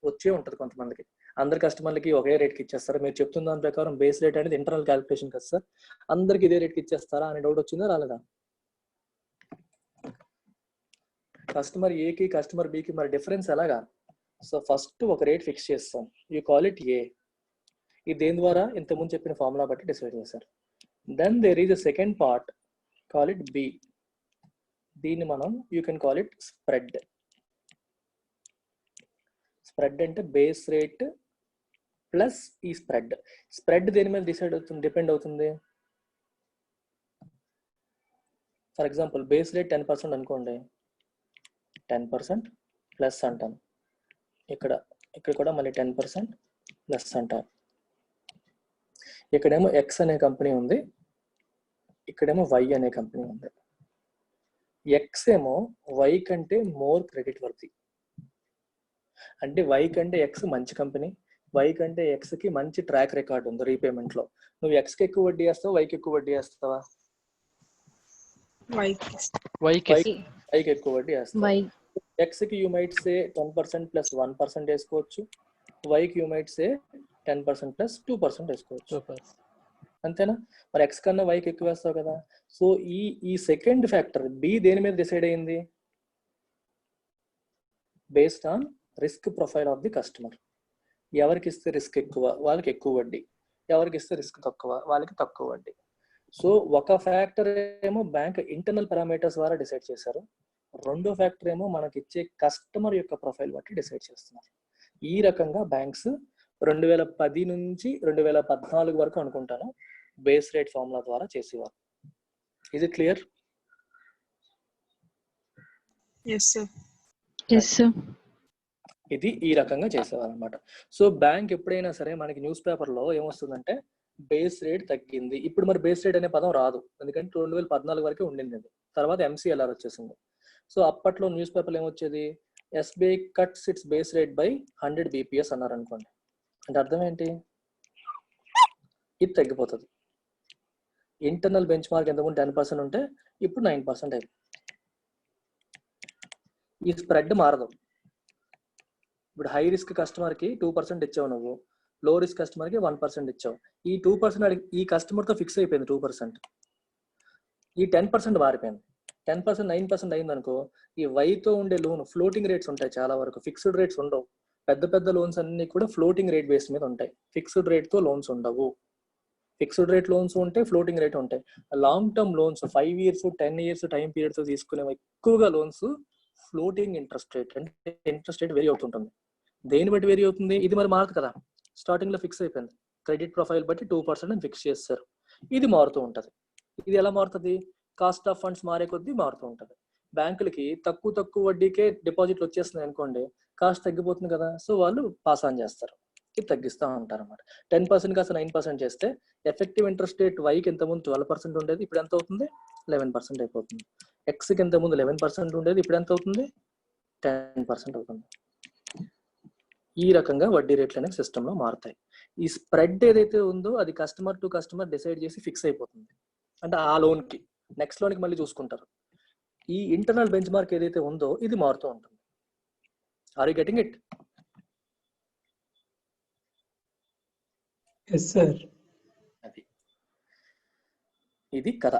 వచ్చే ఉంటుంది కొంతమందికి. అందరు కస్టమర్లకి ఒకే రేట్కి ఇచ్చేస్తారా? మీరు చెప్తున్న దాని ప్రకారం బేస్ రేట్ అనేది ఇంటర్నల్ క్యాలిక్యులేషన్ కదా సార్, అందరికి ఇదే రేట్కి ఇచ్చేస్తారా అనే డౌట్ వచ్చిందా రాలేదా? కస్టమర్ ఏకి కస్టమర్ బికి మరి డిఫరెన్స్ ఎలాగా? సో ఫస్ట్ ఒక రేట్ ఫిక్స్ చేస్తాం, యూ కాల్ ఇట్ ఏ. ఇది దేని ద్వారా? ఇంతకుముందు చెప్పిన ఫార్ములా బట్టి డిసైడ్ చేశారు. Then there is a second part, call it B. దీన్ని మనం you can call it spread. Spread అంటే బేస్ రేట్ ప్లస్ ఈ స్ప్రెడ్. స్ప్రెడ్ దేని మీద డిపెండ్ అవుతుంది? ఫర్ ఎగ్జాంపుల్ బేస్ రేట్ 10% అనుకోండి, 10% ప్లస్ అంటాను. ఇక్కడ కూడా మళ్ళీ 10% ప్లస్ అంటాను. ఇక్కడేమో ఎక్స్ అనే కంపెనీ ఉంది, ఇక్కడేమో వై అనే కంపెనీ ఉంది. ఎక్స్ ఏమో వై కంటే మోర్ క్రెడిట్ వర్తీ. అంటే వై కంటే ఎక్స్ మంచి కంపెనీ, వై కంటే ఎక్స్ కి మంచి ట్రాక్ రికార్డ్ ఉంది రీపేమెంట్ లో. నువ్వు ఎక్స్ కి ఎక్కువ వడ్డీ వేస్తావా, వైకి ఎక్కువ వడ్డీ వేస్తావా? వైకి ఎక్కువ వడ్డీ వేస్తావా? ఎక్స్ కి యూ మైట్ సే 10% ప్లస్ 1% వేసుకోవచ్చు, వైకి యూ మైట్ సే 10% ప్లస్ 2% వేసుకోవచ్చు. అంతేనా? మరి ఎక్స్ కన్నా వైకి ఎక్కువ వేస్తావు కదా. సో ఈ సెకండ్ ఫ్యాక్టర్ బి దేని మీద డిసైడ్ అయింది? Based on risk profile of the customer. ఎవరికి ఇస్తే రిస్క్ ఎక్కువ వాళ్ళకి ఎక్కువ వడ్డీ, ఎవరికి ఇస్తే రిస్క్ తక్కువ వాళ్ళకి తక్కువ వడ్డీ. సో ఒక ఫ్యాక్టర్ ఏమో బ్యాంక్ ఇంటర్నల్ పారామీటర్స్ ద్వారా డిసైడ్ చేశారు, రెండో ఫ్యాక్టర్ ఏమో మనకి ఇచ్చే కస్టమర్ యొక్క ప్రొఫైల్ బట్టి డిసైడ్ చేస్తున్నారు. ఈ రకంగా బ్యాంక్స్ 2010 నుంచి 2014 వరకు అనుకుంటాను బేస్ రేట్ ఫార్ములా ద్వారా చేసేవారు. ఇది clear? Yes sir. Yes sir. ఇది ఈ రకంగా చేసేవారు అనమాట. సో బ్యాంక్ ఎప్పుడైనా సరే మనకి న్యూస్ పేపర్లో ఏమొస్తుందంటే బేస్ రేట్ తగ్గింది. ఇప్పుడు మరి బేస్ రేట్ అనే పదం రాదు, ఎందుకంటే 2014 వరకే ఉండింది అది. తర్వాత MCLR వచ్చేసింది. సో అప్పట్లో న్యూస్ పేపర్లో ఏమొచ్చేది, SBI cuts it's base rate by 100 BPS అన్నారు అనుకోండి. అంటే అర్థం ఏంటి, ఇది తగ్గిపోతుంది. ఇంటర్నల్ బెంచ్ మార్క్ ఎంతమంది 10% ఉంటే ఇప్పుడు 9% అయింది. ఈ స్ప్రెడ్ మారదు. ఇప్పుడు హై రిస్క్ కస్టమర్కి 2% ఇచ్చావు నువ్వు, లో రిస్క్ కస్టమర్కి 1% ఇచ్చావు. ఈ 2% ఈ కస్టమర్తో ఫిక్స్ అయిపోయింది 2%. ఈ 10% మారిపోయింది. 10% 9% అయింది అనుకో, ఈ వైతో ఉండే లోన్ ఫ్లోటింగ్ రేట్స్ ఉంటాయి చాలా వరకు, ఫిక్స్డ్ రేట్స్ ఉండవు. పెద్ద పెద్ద లోన్స్ అన్ని కూడా ఫ్లోటింగ్ రేట్ బేస్ మీద ఉంటాయి, ఫిక్స్డ్ రేట్తో లోన్స్ ఉండవు. ఫిక్స్డ్ రేట్ లోన్స్ ఉంటాయి, ఫ్లోటింగ్ రేట్ ఉంటాయి. Long term loans 5 years 10 years time పీరియడ్తో తీసుకునే ఎక్కువగా లోన్స్ ఫ్లోటింగ్ ఇంట్రెస్ట్ రేట్, అంటే ఇంట్రెస్ట్ రేట్ వేరీ అవుతుంటుంది. దేని బట్టి వేరీ అవుతుంది, ఇది మరి మారదు కదా. స్టార్టింగ్ లో ఫిక్స్ అయిపోయింది, క్రెడిట్ ప్రొఫైల్ బట్టి 2% అని ఫిక్స్ చేస్తారు. ఇది మారుతూ ఉంటుంది. ఇది ఎలా మారుతుంది, కాస్ట్ ఆఫ్ ఫండ్స్ మారే కొద్దీ మారుతూ ఉంటుంది. బ్యాంకులకి తక్కువ వడ్డీకే డిపాజిట్లు వచ్చేస్తున్నాయి అనుకోండి, కాస్ట్ తగ్గిపోతుంది కదా, సో వాళ్ళు పాస్ ఆన్ చేస్తారు, ఇది తగ్గిస్తూ ఉంటారు అనమాట. 10% కాస్త 9% చేస్తే ఎఫెక్టివ్ ఇంట్రెస్ట్ రేట్ వైకి ఎంతముందు 12% ఉండేది, ఇప్పుడు ఎంత అవుతుంది 11% అయిపోతుంది. ఎక్స్కి ఎంతముందు 11% ఉండేది, ఇప్పుడు ఎంత అవుతుంది 10% అవుతుంది. ఈ రకంగా వడ్డీ రేట్లు అనేవి సిస్టంలో మారుతాయి. ఈ స్ప్రెడ్ ఏదైతే ఉందో అది కస్టమర్ టు కస్టమర్ డిసైడ్ చేసి ఫిక్స్ అయిపోతుంది. అంటే ఆ లోన్కి నెక్స్ట్ లోన్కి మళ్ళీ చూసుకుంటారు. ఈ ఇంటర్నల్ బెంచ్ మార్క్ ఏదైతే ఉందో ఇది మారుతూ ఉంటుంది. Are you getting it? Yes sir. అది ఇది కథ.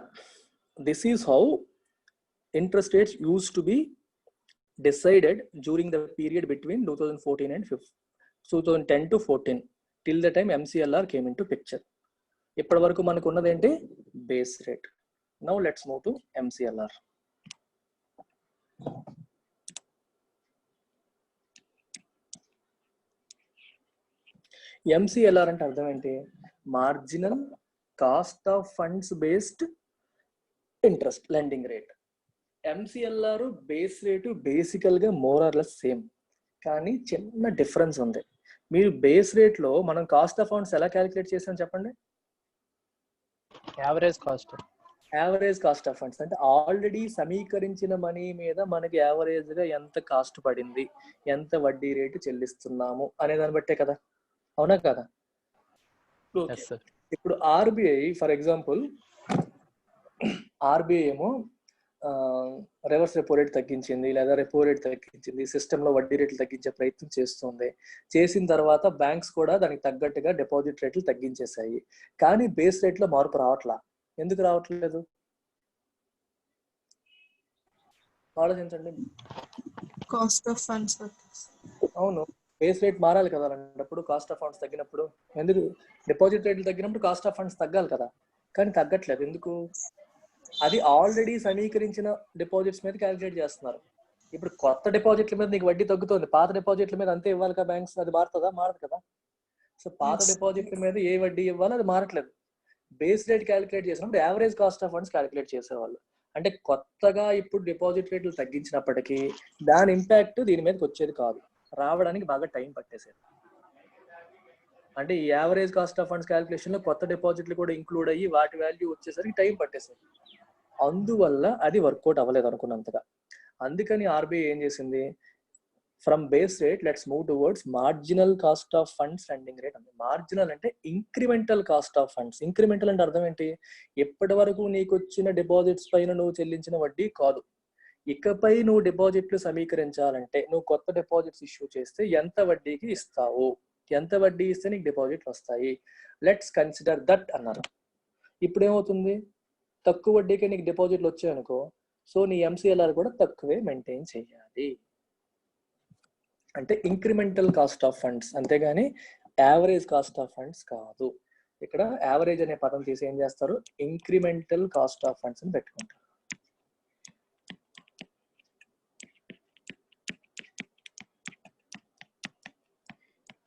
This is how interest rates used to be decided during the period between 2014 and 2010 to 14 till the time MCLR came into picture. ఇప్పటి వరకు మనకు ఉన్నది ఏంటి, base rate. Now let's move to MCLR. MCLR అంటే అర్థం ఏంటి, marginal cost of funds based interest lending rate. MCLR base rate బేసికల్ గా మోర్ ఆర్ లెస్ సేమ్, కానీ చిన్న డిఫరెన్స్ ఉంది. మీరు బేస్ రేట్ లో మనం కాస్ట్ ఆఫ్ ఫండ్స్ ఎలా క్యాలిక్యులేట్ చేసాం చెప్పండి? యావరేజ్ కాస్ట్ ఆఫ్ ఫండ్స్ అంటే ఆల్రెడీ సమీకరించిన మనీ మీద మనకి యావరేజ్ గా ఎంత కాస్ట్ పడింది, ఎంత వడ్డీ రేటు చెల్లిస్తున్నాము అనే దాన్ని బట్టే కదా, అవునా కదా? ఇప్పుడు RBI ఫర్ ఎగ్జాంపుల్, RBI ఏమో రివర్స్ రెపో రేట్ తగ్గించింది లేదా రెపో రేట్ తగ్గించింది, సిస్టంలో వడ్డీ రేట్లు తగ్గించే ప్రయత్నం చేస్తుంది. చేసిన తర్వాత బ్యాంక్స్ కూడా దానికి తగ్గట్టుగా డిపాజిట్ రేట్లు తగ్గించేసాయి. కానీ బేస్ రేట్ లో మార్పు రావట్లా. ఎందుకు రావట్లేదు ఆలోచించండి. Cost of funds. అవును, బేస్ రేట్ మారాలి కదా అన్నప్పుడు, కాస్ట్ ఆఫ్ ఫండ్స్ తగ్గినప్పుడు. ఎందుకు, డిపాజిట్ రేట్లు తగ్గినప్పుడు కాస్ట్ ఆఫ్ ఫండ్స్ తగ్గాలి కదా, కానీ తగ్గట్లేదు. ఎందుకు, అది ఆల్రెడీ సమీకరించిన డిపాజిట్స్ మీద క్యాలిక్యులేట్ చేస్తున్నారు. ఇప్పుడు కొత్త డిపాజిట్ల మీద నీకు వడ్డీ తగ్గుతుంది, పాత డిపాజిట్ల మీద అంతే ఇవ్వాలి కదా బ్యాంక్స్, అది మారుతుందా? మారదు కదా. సో పాత డిపాజిట్ల మీద ఏ వడ్డీ ఇవ్వాలో అది మారట్లేదు. బేస్ రేట్ క్యాలిక్యులేట్ చేసినప్పుడు average cost of funds calculate చేసేవాళ్ళు. అంటే కొత్తగా ఇప్పుడు డిపాజిట్ రేట్లు తగ్గించినప్పటికీ దాని ఇంపాక్ట్ దీని మీదకి వచ్చేది కాదు, రావడానికి బాగా టైం పట్టేసేది. అంటే ఈ average cost of funds calculation లో కొత్త డిపాజిట్లు కూడా ఇంక్లూడ్ అయ్యి వాటి వాల్యూ వచ్చేసరికి టైం పట్టేసేది. అందువల్ల అది వర్కౌట్ అవ్వలేదు అనుకున్నంతగా. అందుకని RBI ఏం చేసింది, from base rate let's move towards marginal cost of funds lending rate అంది. మార్జినల్ అంటే incremental cost of funds. Incremental అంటే అర్థం ఏంటి, ఎప్పటి వరకు నీకు వచ్చిన డిపాజిట్స్ పైన నువ్వు చెల్లించిన వడ్డీ కాదు, ఇకపై నువ్వు డిపాజిట్లు సమీకరించాలంటే నువ్వు కొత్త డిపాజిట్స్ ఇష్యూ చేస్తే ఎంత వడ్డీకి ఇస్తావు, ఎంత వడ్డీ ఇస్తే నీకు డిపాజిట్లు వస్తాయి, లెట్స్ కన్సిడర్ దట్ అన్నారు. ఇప్పుడు ఏమవుతుంది, తక్కువ వడ్డీకే నీకు డిపాజిట్లు వచ్చాయనుకో, సో నీ MCLR కూడా తక్కువే మెయింటైన్ చేయాలి. అంటే ఇంక్రిమెంటల్ కాస్ట్ ఆఫ్ ఫండ్స్, అంతేగాని యావరేజ్ కాస్ట్ ఆఫ్ ఫండ్స్ కాదు. ఇక్కడ యావరేజ్ అనే పదం తీసి ఏం చేస్తారు, ఇంక్రిమెంటల్ కాస్ట్ ఆఫ్ ఫండ్స్ అని పెట్టుకుంటారు.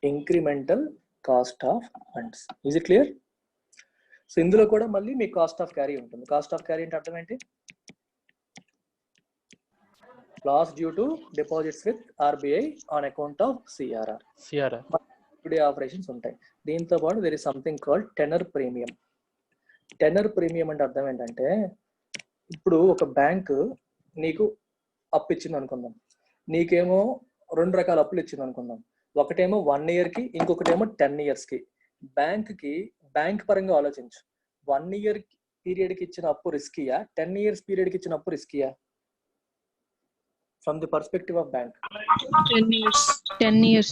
Incremental cost of funds. Is it clear? So ఇందులో కూడా మళ్ళీ మీకు కాస్ట్ ఆఫ్ క్యారీ ఉంటుంది. కాస్ట్ ఆఫ్ క్యారీ అంటే అర్థం ఏంటి? Loss due to deposits with RBI on account of CRR. Today operations ఉంటాయి. దీంతో పాటు there is something called tenor premium. Tenor premium అంటే అర్థం ఏంటంటే, ఇప్పుడు ఒక బ్యాంక్ నీకు అప్పు ఇచ్చింది అనుకుందాం, నీకేమో 2 రకాల అప్పులు ఇచ్చింది అనుకుందాం. ఒకటేమో 1 year కి, ఇంకొకటేమో 10 years కి. బ్యాంక్ పరంగా ఆలోచించు. 1 year పీరియడ్ కి ఇచ్చిన అప్పు రిస్కీయా, 10 years పీరియడ్ కి ఇచ్చిన అప్పు రిస్కీయా? From the perspective of bank 10 years.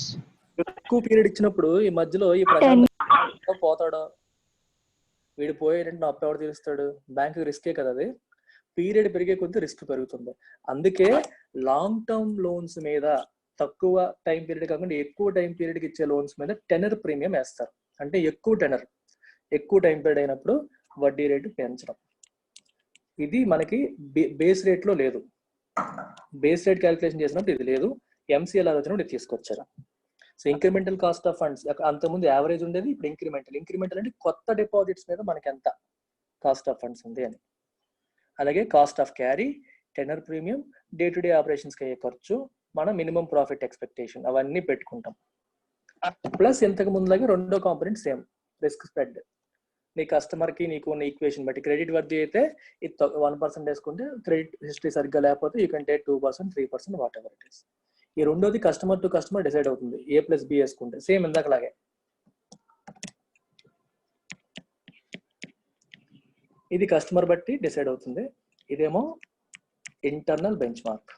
ఎక్కువ పీరియడ్ ఇచ్చినప్పుడు ఈ మధ్యలో ఈ ప్రశాంత్ పోతాడో, వీడు పోయేటంటే అప్పు ఎవరు తీరుస్తాడు? బ్యాంక్ రిస్కే కదా అది. పీరియడ్ పెరిగే కొద్దీ రిస్క్ పెరుగుతుంది. అందుకే లాంగ్ టర్మ్ లోన్స్ మీద తక్కువ టైం పీరియడ్ కాకుండా ఎక్కువ టైం పీరియడ్కి ఇచ్చే లోన్స్ మీద టెనర్ ప్రీమియం వేస్తారు. అంటే ఎక్కువ టైం పీరియడ్ అయినప్పుడు వడ్డీ రేటు పెంచడం. ఇది మనకి బేస్ రేట్లో లేదు. బేస్ రేట్ క్యాలిక్యులేషన్ చేసినప్పుడు ఇది లేదు. ఎంసీఎల్ఆర్ వచ్చినప్పుడు ఇది తీసుకొచ్చారు. So incremental cost of funds అంతకుముందు యావరేజ్ ఉండేది, ఇప్పుడు ఇంక్రిమెంటల్ అంటే కొత్త డిపాజిట్స్ మీద మనకి ఎంత కాస్ట్ ఆఫ్ ఫండ్స్ ఉంది అని. అలాగే cost of carry, tenor premium, day to day ఆపరేషన్స్కి అయ్యే ఖర్చు, మన మినిమం ప్రాఫిట్ ఎక్స్పెక్టేషన్ అవన్నీ పెట్టుకుంటాం. ప్లస్ ఇంతకు ముందులాగే రెండో కాంపోనెంట్ సేమ్, రిస్క్ స్ప్రెడ్. నీ కస్టమర్కి నీకు ఉన్న ఈక్వేషన్ బట్టి క్రెడిట్ వర్ది అయితే ఇది 1% వేసుకుంటే, క్రెడిట్ హిస్టరీ సరిగ్గా లేకపోతే you can take 2%, 3%, what ever it is. ఈ రెండోది కస్టమర్ టు కస్టమర్ డిసైడ్ అవుతుంది. A+B వేసుకుంటే సేమ్ ఇందాకలాగే. ఇది కస్టమర్ బట్టి డిసైడ్ అవుతుంది. ఇదేమో internal bench mark.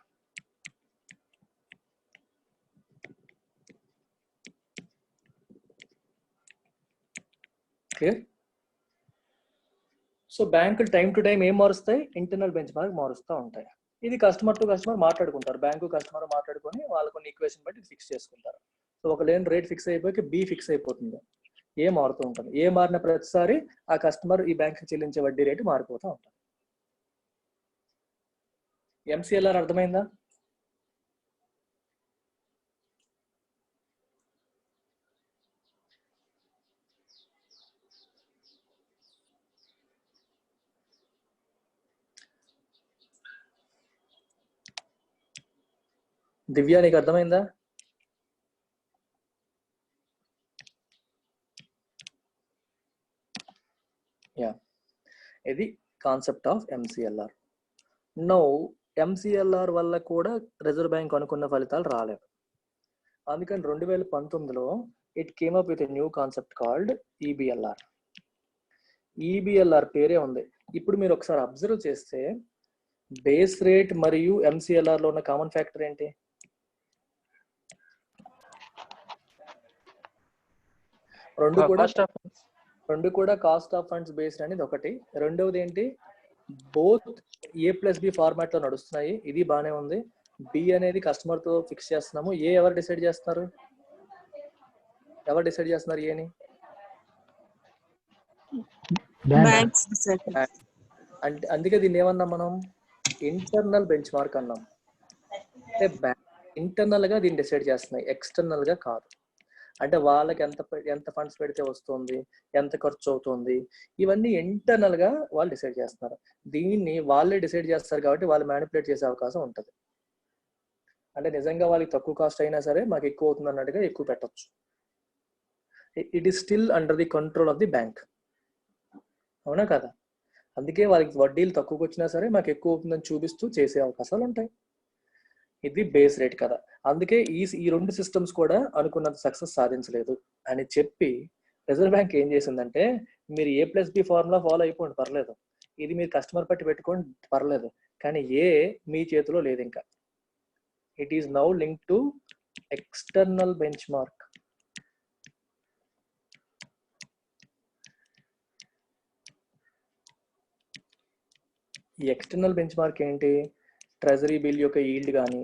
Clear? So బ్యాంకులు టైం టు టైం ఏం మారుస్తాయి? ఇంటర్నల్ బెంచ్ మార్క్ మారుస్తూ ఉంటాయి. ఇది కస్టమర్ టు కస్టమర్ మాట్లాడుకుంటారు. బ్యాంకు కస్టమర్ మాట్లాడుకొని వాళ్ళకు ఈక్వేషన్ బట్టి ఫిక్స్ చేసుకుంటారు. సో ఒక లేన్ రేట్ ఫిక్స్ అయిపోయి బి ఫిక్స్ అయిపోతుంది. ఏ మారుతూ ఉంటుంది. ఏ మారిన ప్రతిసారి ఆ కస్టమర్ ఈ బ్యాంక్ చెల్లించే వడ్డీ రేటు మారిపోతూ ఉంటుంది. ఎంసీఎల్ఆర్ అర్థమైందా? దివ్య నీకు అర్థమైందా? యా, ఇది concept of MCLR. Now MCLR వల్ల కూడా రిజర్వ్ బ్యాంక్ అనుకున్న ఫలితాలు రాలేదు. అందుకని 2019లో it came up with a new concept called EBLR. EBLR పేరే ఉంది. ఇప్పుడు మీరు ఒకసారి అబ్జర్వ్ చేస్తే బేస్ రేట్ మరియు ఎంసీఎల్ఆర్ లో ఉన్న కామన్ ఫ్యాక్టర్ ఏంటి? రెండు కూడా కాస్ట్ ఆఫ్ ఫండ్స్ బేస్డ్ అనేది ఒకటి. రెండవది ఏంటి? బోత్ A+B ఫార్మాట్ లో నడుస్తున్నాయి. ఇది బానే ఉంది. బి అనేది కస్టమర్ తో ఫిక్స్ చేస్తున్నాము. ఏ ఎవరు డిసైడ్ చేస్తున్నారు? ఏని? అంటే అందుకే దీన్ని ఏమన్నాం మనం? ఇంటర్నల్ బెంచ్ మార్క్ అన్నాం. అంటే ఇంటర్నల్ గా దీన్ని డిసైడ్ చేస్తున్నాయి, ఎక్స్టర్నల్ గా కాదు. అంటే వాళ్ళకి ఎంత ఫండ్స్ పెడితే వస్తుంది, ఎంత ఖర్చు అవుతుంది, ఇవన్నీ ఇంటర్నల్ గా వాళ్ళు డిసైడ్ చేస్తున్నారు. దీన్ని వాళ్ళే డిసైడ్ చేస్తారు కాబట్టి వాళ్ళు మ్యానిపులేట్ చేసే అవకాశం ఉంటుంది. అంటే నిజంగా వాళ్ళకి తక్కువ కాస్ట్ అయినా సరే మాకు ఎక్కువ అవుతుంది అన్నట్టుగా ఎక్కువ పెట్టచ్చు. It is still under the control of the bank. అవునా కదా? అందుకే వాళ్ళకి వడ్డీలు తక్కువకి వచ్చినా సరే మాకు ఎక్కువ అవుతుందని చూపిస్తూ చేసే అవకాశాలు ఉంటాయి. ఇది బేస్ రేట్ కదా. అందుకే ఈ రెండు సిస్టమ్స్ కూడా అనుకున్నంత సక్సెస్ సాధించలేదు అని చెప్పి రిజర్వ్ బ్యాంక్ ఏం చేసిందంటే, మీరు A+B ఫార్ములా ఫాలో అయిపోండి పర్లేదు, ఇది మీరు కస్టమర్ పట్టి పెట్టుకోండి పర్లేదు, కానీ మీ చేతిలో లేదు ఇంకా. It is now link to external bench mark. ఈ ఎక్స్టర్నల్ బెంచ్ మార్క్ ఏంటి? ట్రెజరీ బిల్ యొక్క ఈల్డ్ కానీ,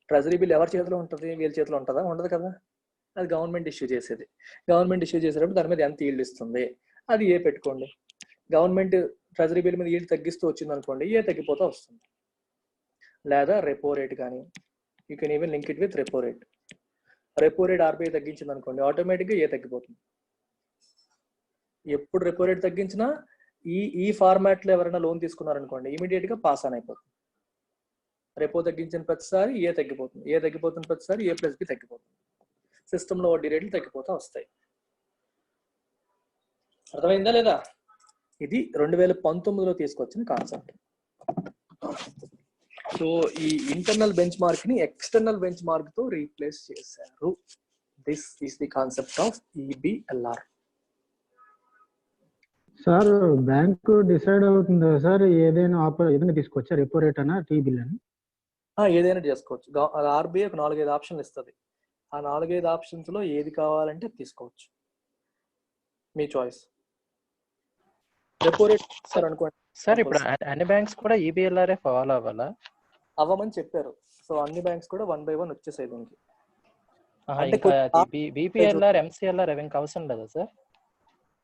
ట్రెజరీ బిల్ ఎవరి చేతిలో ఉంటుంది? వీళ్ళ చేతిలో ఉంటుందా? ఉండదు కదా. అది గవర్నమెంట్ ఇష్యూ చేసేది. గవర్నమెంట్ ఇష్యూ చేసేటప్పుడు దాని మీద ఎంత ఈల్డ్ ఇస్తుంది అది పెట్టుకోండి. గవర్నమెంట్ ట్రెజరీ బిల్ మీద ఈల్డ్ తగ్గిస్తూ వచ్చింది అనుకోండి, తగ్గిపోతూ వస్తుంది. లేదా రెపో రేట్ కానీ, you can even link it with repo rate. Repo rate RBI తగ్గించింది అనుకోండి, ఆటోమేటిక్గా ఏ తగ్గిపోతుంది. ఎప్పుడు రెపో రేట్ తగ్గించినా ఈ ఫార్మాట్ లో ఎవరైనా లోన్ తీసుకున్నారనుకోండి ఇమీడియట్ గా పాస్ ఆన్ అయిపోతుంది. రెపో తగ్గించిన ప్రతిసారి ఏ తగ్గిపోతుంది, ఏ తగ్గిపోతున్న ప్రతిసారి ఏ ప్లస్ బి తగ్గిపోతుంది. సిస్టంలో వడ్డీ రేట్లు తగ్గిపోతూ వస్తాయి. అర్థమైందా లేదా? ఇది 2019లో తీసుకొచ్చిన కాన్సెప్ట్. సో ఈ ఇంటర్నల్ బెంచ్ మార్క్ ని ఎక్స్టర్నల్ బెంచ్ మార్క్ తో రీప్లేస్ చేశారు. This is the concept of EBLR. Sir bank decide అవుతుందా సార్ ఏదైనా తీసుకోవచ్చా, రెపో రేట్ అనా టీ బిల్ అని? ఏదైనా చేసుకోవచ్చు. ఆర్బీఐ ఒక 4-5 ఆప్షన్లు ఇస్తుంది. ఆ 4-5 ఆప్షన్స్ లో ఏది కావాలంటే తీసుకోవచ్చు, మీ చాయిస్. రెపో రేట్ సార్ అనుకోండి సార్ ఇప్పుడు అన్ని బ్యాంక్స్ కూడా ఈబిఎల్ఆర్ఏ ఫాలో అవ్వాలా? అవ్వమని చెప్పారు. సో అన్ని బ్యాంక్స్ కూడా 1 by 1 వచ్చేసాయి దీనికి. బీపీఎల్ఆర్, ఎంసీఎల్ఆర్ అవి ఇంకా అవసరం లేదా సార్?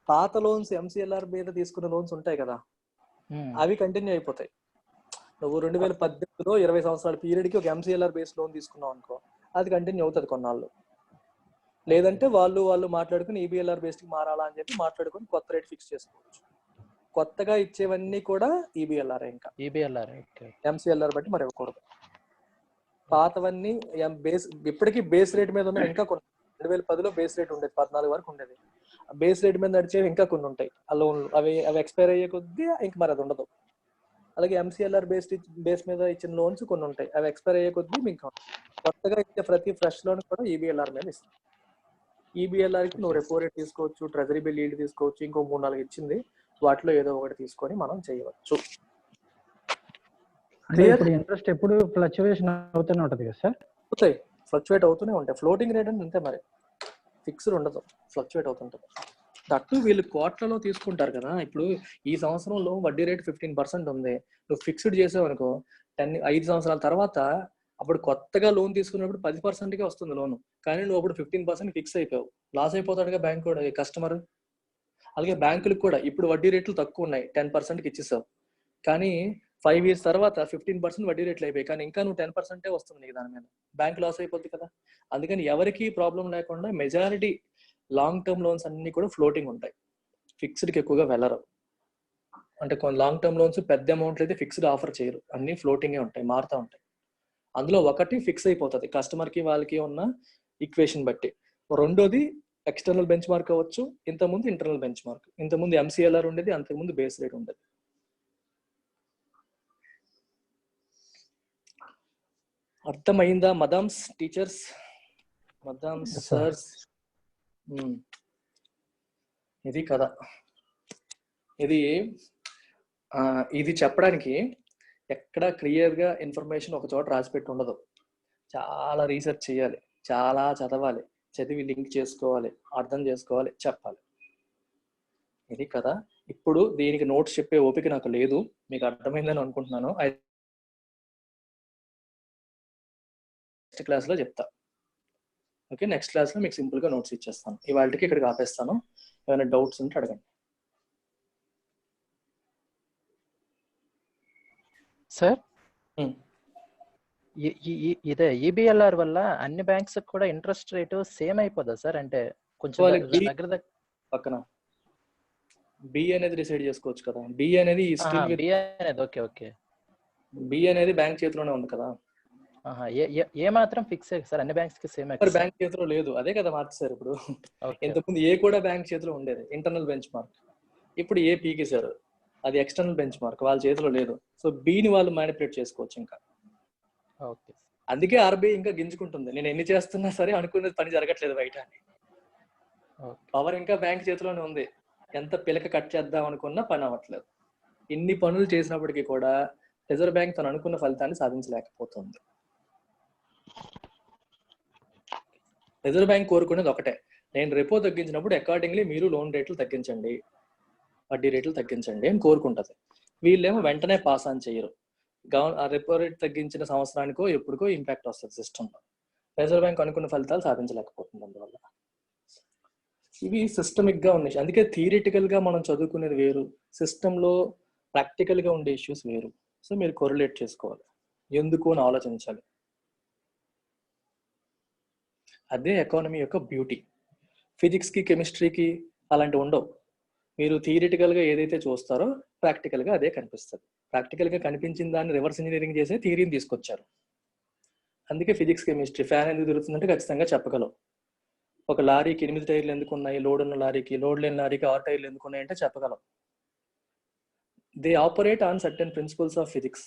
పాత లోన్స్ ఎంసీఎల్ఆర్ మీద తీసుకున్న లోన్స్ ఉంటాయి కదా, అవి కంటిన్యూ అయిపోతాయి. నువ్వు 2018లో 20 సంవత్సరాల పీరియడ్ కి ఒక ఎంసీఎల్ఆర్ బేస్ లోన్ తీసుకున్నావు అనుకో, అది కంటిన్యూ అవుతుంది కొన్నాళ్ళు. లేదంటే వాళ్ళు మాట్లాడుకుని ఈబిఎల్ఆర్ బేస్ కి మారాలా అని చెప్పి మాట్లాడుకుని కొత్త రేట్ ఫిక్స్ చేసుకోవచ్చు. కొత్తగా ఇచ్చేవన్నీ కూడా ఈబిఎల్ఆర్, ఇంకా ఈబిఎల్ఆర్ ఎంసీఎల్ఆర్ బట్టి మరి ఇవ్వకూడదు. పాతవన్నీ బేస్ ఇప్పటికీ బేస్ రేట్ మీద ఉన్న ఇంకా కొన్ని 2010లో బేస్ రేట్ ఉండేది, 14 వరకు ఉండేది. బేస్ రేట్ మీద నడిచేవి ఇంకా కొన్ని ఉంటాయి ఆ లోన్లు, అవి ఎక్స్పైర్ అయ్యే కొద్దీ ఇంక మరి అది ఉండదు. అలాగే ఎంసీఎల్ఆర్ బేస్ మీద ఇచ్చిన లోన్స్ కొన్ని ఉంటాయి, అవి ఎక్స్పైర్ అయ్యే కొద్దీ ఇంకా కొత్తగా ఇచ్చే ప్రతి ఫ్రెష్ లోన్ కూడా ఈబిఎల్ఆర్ మీద ఇస్తుంది. ఈబిఎల్ఆర్ కి నువ్వు రెపో రేట్ తీసుకోవచ్చు, ట్రెజరీ బిల్ ఈల్డ్ తీసుకోవచ్చు, ఇంకో 3-4 ఇచ్చింది, వాటిలో ఏదో ఒకటి తీసుకొని మనం చేయవచ్చు. ఇంట్రెస్ట్ ఎప్పుడు ఫ్లక్చువేషన్ అవుతూనే ఉంటది కదా సార్? అవుతాయి, ఫ్లక్చువేట్ అవుతూనే ఉంటాయి. ఫ్లోటింగ్ రేట్ అంటే అంతే, మరి ఫిక్స్డ్ ఉండదు, ఫ్లక్చువేట్ అవుతుంటది. దట్టు వీళ్ళు కోట్లలో తీసుకుంటారు కదా. ఇప్పుడు ఈ సంవత్సరంలో వడ్డీ రేట్ 15% ఉంది, నువ్వు ఫిక్స్డ్ చేసావు అనుకో, 5 సంవత్సరాల తర్వాత అప్పుడు కొత్తగా లోన్ తీసుకున్నప్పుడు 10%కే వస్తుంది లోను, కానీ నువ్వు అప్పుడు 15% ఫిక్స్ అయిపోయావు, లాస్ అయిపోతాడుగా బ్యాంక్ కూడా, కస్టమర్. అలాగే బ్యాంకులకు కూడా ఇప్పుడు వడ్డీ రేట్లు తక్కువ ఉన్నాయి, 10%కి ఇచ్చేసావు, కానీ 5 years తర్వాత 15% వడ్డీ రేట్లు అయిపోయాయి, కానీ ఇంకా నువ్వు 10%ఏ వస్తుంది నీకు దాని మీద, బ్యాంక్ లాస్ అయిపోద్ది కదా. అందుకని ఎవరికి ప్రాబ్లం లేకుండా మెజారిటీ లాంగ్ టర్మ్ లోన్స్ అన్ని కూడా ఫ్లోటింగ్ ఉంటాయి, ఫిక్స్డ్కి ఎక్కువగా వెళ్ళరు. అంటే కొన్ని లాంగ్ టర్మ్ లోన్స్ పెద్ద అమౌంట్లు అయితే ఫిక్స్డ్ ఆఫర్ చేయరు, అన్ని ఫ్లోటింగే ఉంటాయి, మారుతూ ఉంటాయి. అందులో ఒకటి ఫిక్స్ అయిపోతుంది కస్టమర్కి వాళ్ళకి ఉన్న ఈక్వేషన్ బట్టి. రెండోది ఎక్స్టర్నల్ బెంచ్ మార్క్ అవ్వచ్చు, ఇంతకుముందు ఇంటర్నల్ బెంచ్ మార్క్, ఇంతకుముందు ఎంసీఎల్ఆర్ ఉండేది, అంతకుముందు బేస్ రేట్ ఉండేది. అర్థమైందా మదామ్స్ టీచర్స్, మదామ్స్ సర్స్? ఇది కదా, ఇది చెప్పడానికి ఎక్కడ క్లియర్ గా ఇన్ఫర్మేషన్ ఒక చోట రాసిపెట్టి ఉండదు. చాలా రీసెర్చ్ చేయాలి, చాలా చదవాలి, చదివి లింక్ చేసుకోవాలి, అర్థం చేసుకోవాలి, చెప్పాలి. ఇది కదా. ఇప్పుడు దీనికి నోట్స్ చెప్పే ఓపిక నాకు లేదు, మీకు అర్థమైందని అనుకుంటున్నాను. నెక్స్ట్ క్లాస్లో చెప్తా. ఓకే, నెక్స్ట్ క్లాస్లో మీకు సింపుల్గా నోట్స్ ఇచ్చేస్తాను. ఇవాళకి ఇక్కడికి ఆపేస్తాను. ఏమైనా డౌట్స్ ఉంటే అడగండి. సార్ ఇదే ఈబిఎల్ఆర్ వల్ల అన్ని బ్యాంక్స్ కూడా ఇంట్రెస్ట్ రేట్ సేమ్ అయిపోదా సార్? అంటే కొంచెం దగ్గర పక్కన బి అనేది డిసైడ్ చేసుకోవచ్చు కదా. బి అనేది ఓకే ఓకే, బి అనేది బ్యాంక్ చేతిలోనే ఉంది కదా. ఏ మాత్రం ఫిక్స్ సార్ అన్ని బ్యాంక్స్ కి సేమ్? బ్యాంక్ చేతిలో లేదు, అదే కదా మార్చేశారు ఇప్పుడు. ఇంతకుముందు ఏ కూడా బ్యాంక్ చేతిలో ఉండేది, ఇంటర్నల్ బెంచ్ మార్క్. ఇప్పుడు ఏ పీకేశారు, అది ఎక్స్టర్నల్ బెంచ్ మార్క్, వాళ్ళ చేతిలో లేదు. సో బిని వాళ్ళు మ్యానిపులేట్ చేసుకోవచ్చు ఇంకా. అందుకే ఆర్బీఐ ఇంకా గింజుకుంటుంది, నేను ఎన్ని చేస్తున్నా సరే అనుకున్నది పని జరగట్లేదు బయట అని. పవర్ ఇంకా బ్యాంక్ చేతిలోనే ఉంది, ఎంత పిలక కట్ చేద్దాం అనుకున్నా పని అవ్వట్లేదు. ఇన్ని పనులు చేసినప్పటికీ కూడా రిజర్వ్ బ్యాంక్ తను అనుకున్న ఫలితాన్ని సాధించలేకపోతుంది. రిజర్వ్ బ్యాంక్ కోరుకునేది ఒకటే, నేను రెపో తగ్గించినప్పుడు అకార్డింగ్లీ మీరు లోన్ రేట్లు తగ్గించండి, వడ్డీ రేట్లు తగ్గించండి అని కోరుకుంటుంది. వీళ్ళేమో వెంటనే పాస్ ఆన్ చేయరు. రెపో రేట్ తగ్గించిన సంవత్సరానికో ఎప్పుడుకో ఇంపాక్ట్ వస్తుంది సిస్టంలో. రిజర్వ్ బ్యాంక్ అనుకున్న ఫలితాలు సాధించలేకపోతుంది. అందువల్ల ఇవి సిస్టమిక్ గా ఉన్నాయి. అందుకే థియరిటికల్ గా మనం చదువుకునేది వేరు, సిస్టంలో ప్రాక్టికల్ గా ఉండే ఇష్యూస్ వేరు. సో మీరు కొరిలేట్ చేసుకోవాలి, ఎందుకు అని ఆలోచించాలి. అదే ఎకానమీ యొక్క బ్యూటీ. ఫిజిక్స్కి కెమిస్ట్రీకి అలాంటివి ఉండవు. మీరు థియరిటికల్గా ఏదైతే చూస్తారో ప్రాక్టికల్గా అదే కనిపిస్తుంది. ప్రాక్టికల్గా కనిపించిన దాన్ని రివర్స్ ఇంజనీరింగ్ చేసే థియరీని తీసుకొచ్చారు. అందుకే ఫిజిక్స్ కెమిస్ట్రీ. ఫ్యాన్ ఎందుకు తిరుగుతుందంటే ఖచ్చితంగా చెప్పగలవు. ఒక లారీకి 8 టైర్లు ఎందుకు ఉన్నాయి, లోడ్ ఉన్న లారీకి, లోడ్ లేని లారీకి 6 టైర్లు ఎందుకు ఉన్నాయంటే చెప్పగలవు. They operate on certain principles of physics.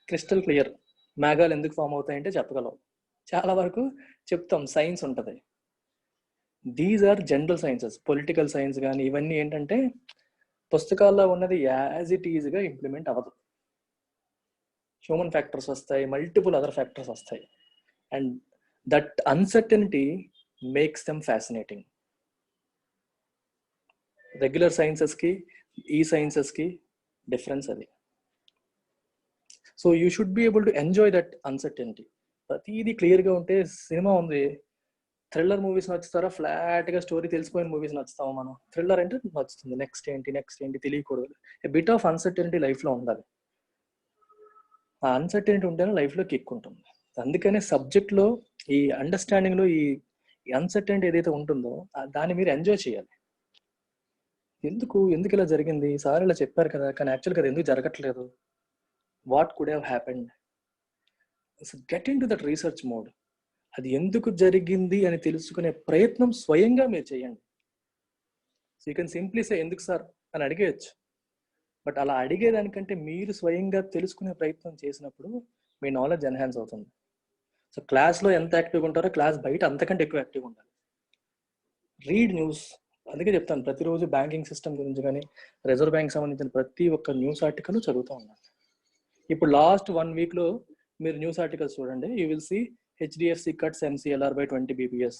Crystal clear. మేఘాలు ఎందుకు ఫామ్ అవుతాయంటే చెప్పగలవు. చాలా వరకు చెప్తాం, సైన్స్ ఉంటుంది. These are general sciences. Political science కానీ ఇవన్నీ ఏంటంటే పుస్తకాల్లో ఉన్నది యాజ్ ఇట్ ఈజ్గా ఇంప్లిమెంట్ అవ్వదు. హ్యూమన్ ఫ్యాక్టర్స్ వస్తాయి, మల్టిపుల్ అదర్ ఫ్యాక్టర్స్ వస్తాయి. And that uncertainty makes them fascinating. Regular సైన్సెస్కి ఈ సైన్సెస్కి డిఫరెన్స్ అది. So you should be able to enjoy that uncertainty. ప్రతిదీ క్లియర్గా ఉంటే సినిమా ఉంది. థ్రిల్లర్ మూవీస్ నచ్చుతారా, ఫ్లాట్గా స్టోరీ తెలిసిపోయిన మూవీస్ నచ్చుతాము మనం. థ్రిల్లర్ అంటే నచ్చుతుంది, నెక్స్ట్ ఏంటి తెలియకూడదు. ఏ బిట్ ఆఫ్ అన్సర్టనిటీ లైఫ్లో ఉండాలి. ఆ అన్సర్టనిటీ ఉంటేనే లైఫ్లో కిక్ ఉంటుంది. అందుకనే సబ్జెక్ట్లో ఈ అండర్స్టాండింగ్లో ఈ అన్సర్టనిటీ ఏదైతే ఉంటుందో దాన్ని మీరు ఎంజాయ్ చేయాలి. ఎందుకు ఇలా జరిగింది, సార్ ఇలా చెప్పారు కదా, కానీ యాక్చువల్గా అది ఎందుకు జరగట్లేదు, what could have happened. Get in to that research mode. అది ఎందుకు జరిగింది అని తెలుసుకునే ప్రయత్నం స్వయంగా మీరు చేయండి. So you can simply say ఎందుకు సార్ అని అడిగేయచ్చు. బట్ అలా అడిగేదానికంటే మీరు స్వయంగా తెలుసుకునే ప్రయత్నం చేసినప్పుడు మీ నాలెడ్జ్ ఎన్హాన్స్ అవుతుంది. సో క్లాస్లో ఎంత యాక్టివ్గా ఉంటారో క్లాస్ బయట అంతకంటే ఎక్కువ యాక్టివ్గా ఉండాలి. Read news. అందుకే చెప్తాను, ప్రతిరోజు బ్యాంకింగ్ సిస్టమ్ గురించి కానీ రిజర్వ్ బ్యాంక్ సంబంధించిన ప్రతి ఒక్క న్యూస్ ఆర్టికల్ చదువుతూ ఉండాలి. ఇప్పుడు లాస్ట్ 1 వీక్లో మీరు న్యూస్ ఆర్టికల్స్ చూడండి. You will see HDFC cuts MCLR by 20 BPS.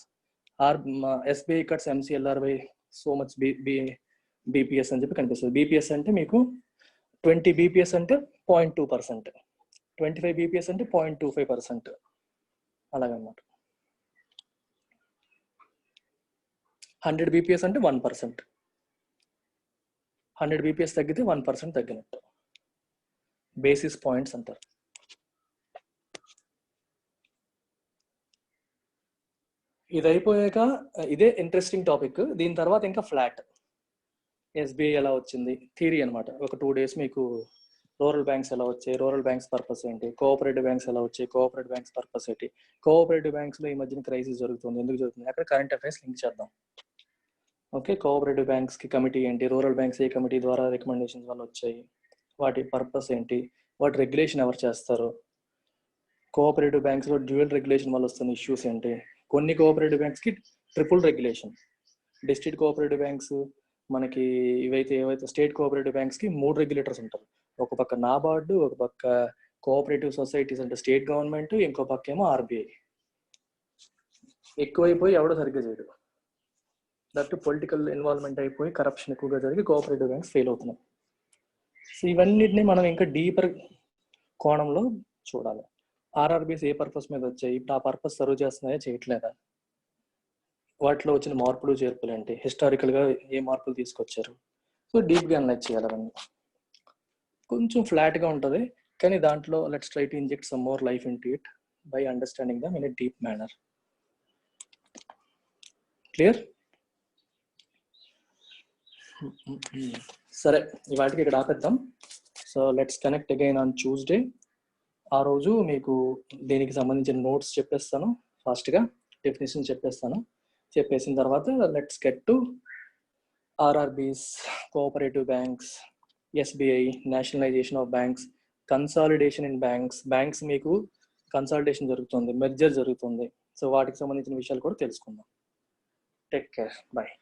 SBI cuts MCLR by so much BPS అని చెప్పి కనిపిస్తుంది. BPS అంటే మీకు 20 BPS అంటే 0.2%, 25 BPS అంటే 0.25%, అలాగన్నమాట. 100 BPS అంటే 1%. 100 BPS తగ్గితే 1% తగ్గినట్టు. బేసిస్ పాయింట్స్ అంటారు. ఇది అయిపోయాక ఇదే ఇంట్రెస్టింగ్ టాపిక్. దీని తర్వాత ఇంకా ఫ్లాట్. SBI ఎలా వచ్చింది థియరీ అనమాట. ఒక 2 days మీకు రూరల్ బ్యాంక్స్ ఎలా వచ్చాయి, రూరల్ బ్యాంక్స్ పర్పస్ ఏంటి, కోఆపరేటివ్ బ్యాంక్స్ ఎలా వచ్చాయి, కోఆపరేటివ్ బ్యాంక్స్ పర్పస్ ఏంటి, కోఆపరేటివ్ బ్యాంక్స్లో ఈ మధ్యన క్రైసిస్ జరుగుతుంది, ఎందుకు జరుగుతుంది, అక్కడ కరెంట్ అఫైర్స్ లింక్ చేద్దాం. ఓకే, కోఆపరేటివ్ బ్యాంక్స్కి కమిటీ ఏంటి, రూరల్ బ్యాంక్స్ ఏ కమిటీ ద్వారా రికమెండేషన్స్ వల్ల వచ్చాయి, వాటి పర్పస్ ఏంటి, వాటి రెగ్యులేషన్ ఎవరు చేస్తారు, కోఆపరేటివ్ బ్యాంక్స్లో డ్యూయల్ రెగ్యులేషన్ వల్ల వస్తున్న ఇష్యూస్ ఏంటి. కొన్ని కోఆపరేటివ్ బ్యాంక్స్కి triple regulation. District cooperative banks మనకి ఏవైతే స్టేట్ కోఆపరేటివ్ బ్యాంక్స్కి 3 రెగ్యులేటర్స్ ఉంటారు. ఒక పక్క నాబార్డు, ఒక పక్క కోఆపరేటివ్ సొసైటీస్ అంటే స్టేట్ గవర్నమెంట్, ఇంకో పక్క ఏమో RBI. ఎక్కువైపోయి ఎవడో సరిగ్గా చేయడు. దట్ పొలిటికల్ ఇన్వాల్వ్మెంట్ అయిపోయి కరప్షన్ ఎక్కువగా జరిగి కోఆపరేటివ్ బ్యాంక్స్ ఫెయిల్ అవుతున్నాయి. సో ఇవన్నిటిని మనం ఇంకా డీపర్ కోణంలో చూడాలి. RRBs ఏ పర్పస్ మీద వచ్చాయి, ఇప్పుడు ఆ పర్పస్ సర్వ్ చేస్తున్నాయా చేయట్లేదా, వాటిలో వచ్చిన మార్పులు చేర్పులు ఏంటి, హిస్టారికల్గా ఏ మార్పులు తీసుకొచ్చారు. సో డీప్గా అనలైజ్ చేయాలి. అవన్నీ కొంచెం ఫ్లాట్గా ఉంటుంది, కానీ దాంట్లో let's try to inject some more life in to it by understanding them in a deep manner. Clear? సరే, ఇవాటికి ఇక్కడ ఆపేద్దాం. So let's connect again on Tuesday. ఆ రోజు మీకు దీనికి సంబంధించిన నోట్స్ చెప్పేస్తాను, ఫాస్ట్గా డెఫినేషన్ చెప్పేస్తాను. చెప్పేసిన తర్వాత let's get to RRBs, cooperative banks, SBI, nationalisation of banks, consolidation in banks. Banks మీకు కన్సాలిడేషన్ జరుగుతుంది, మెర్జర్ జరుగుతుంది. సో వాటికి సంబంధించిన విషయాలు కూడా తెలుసుకుందాం. Take care, bye.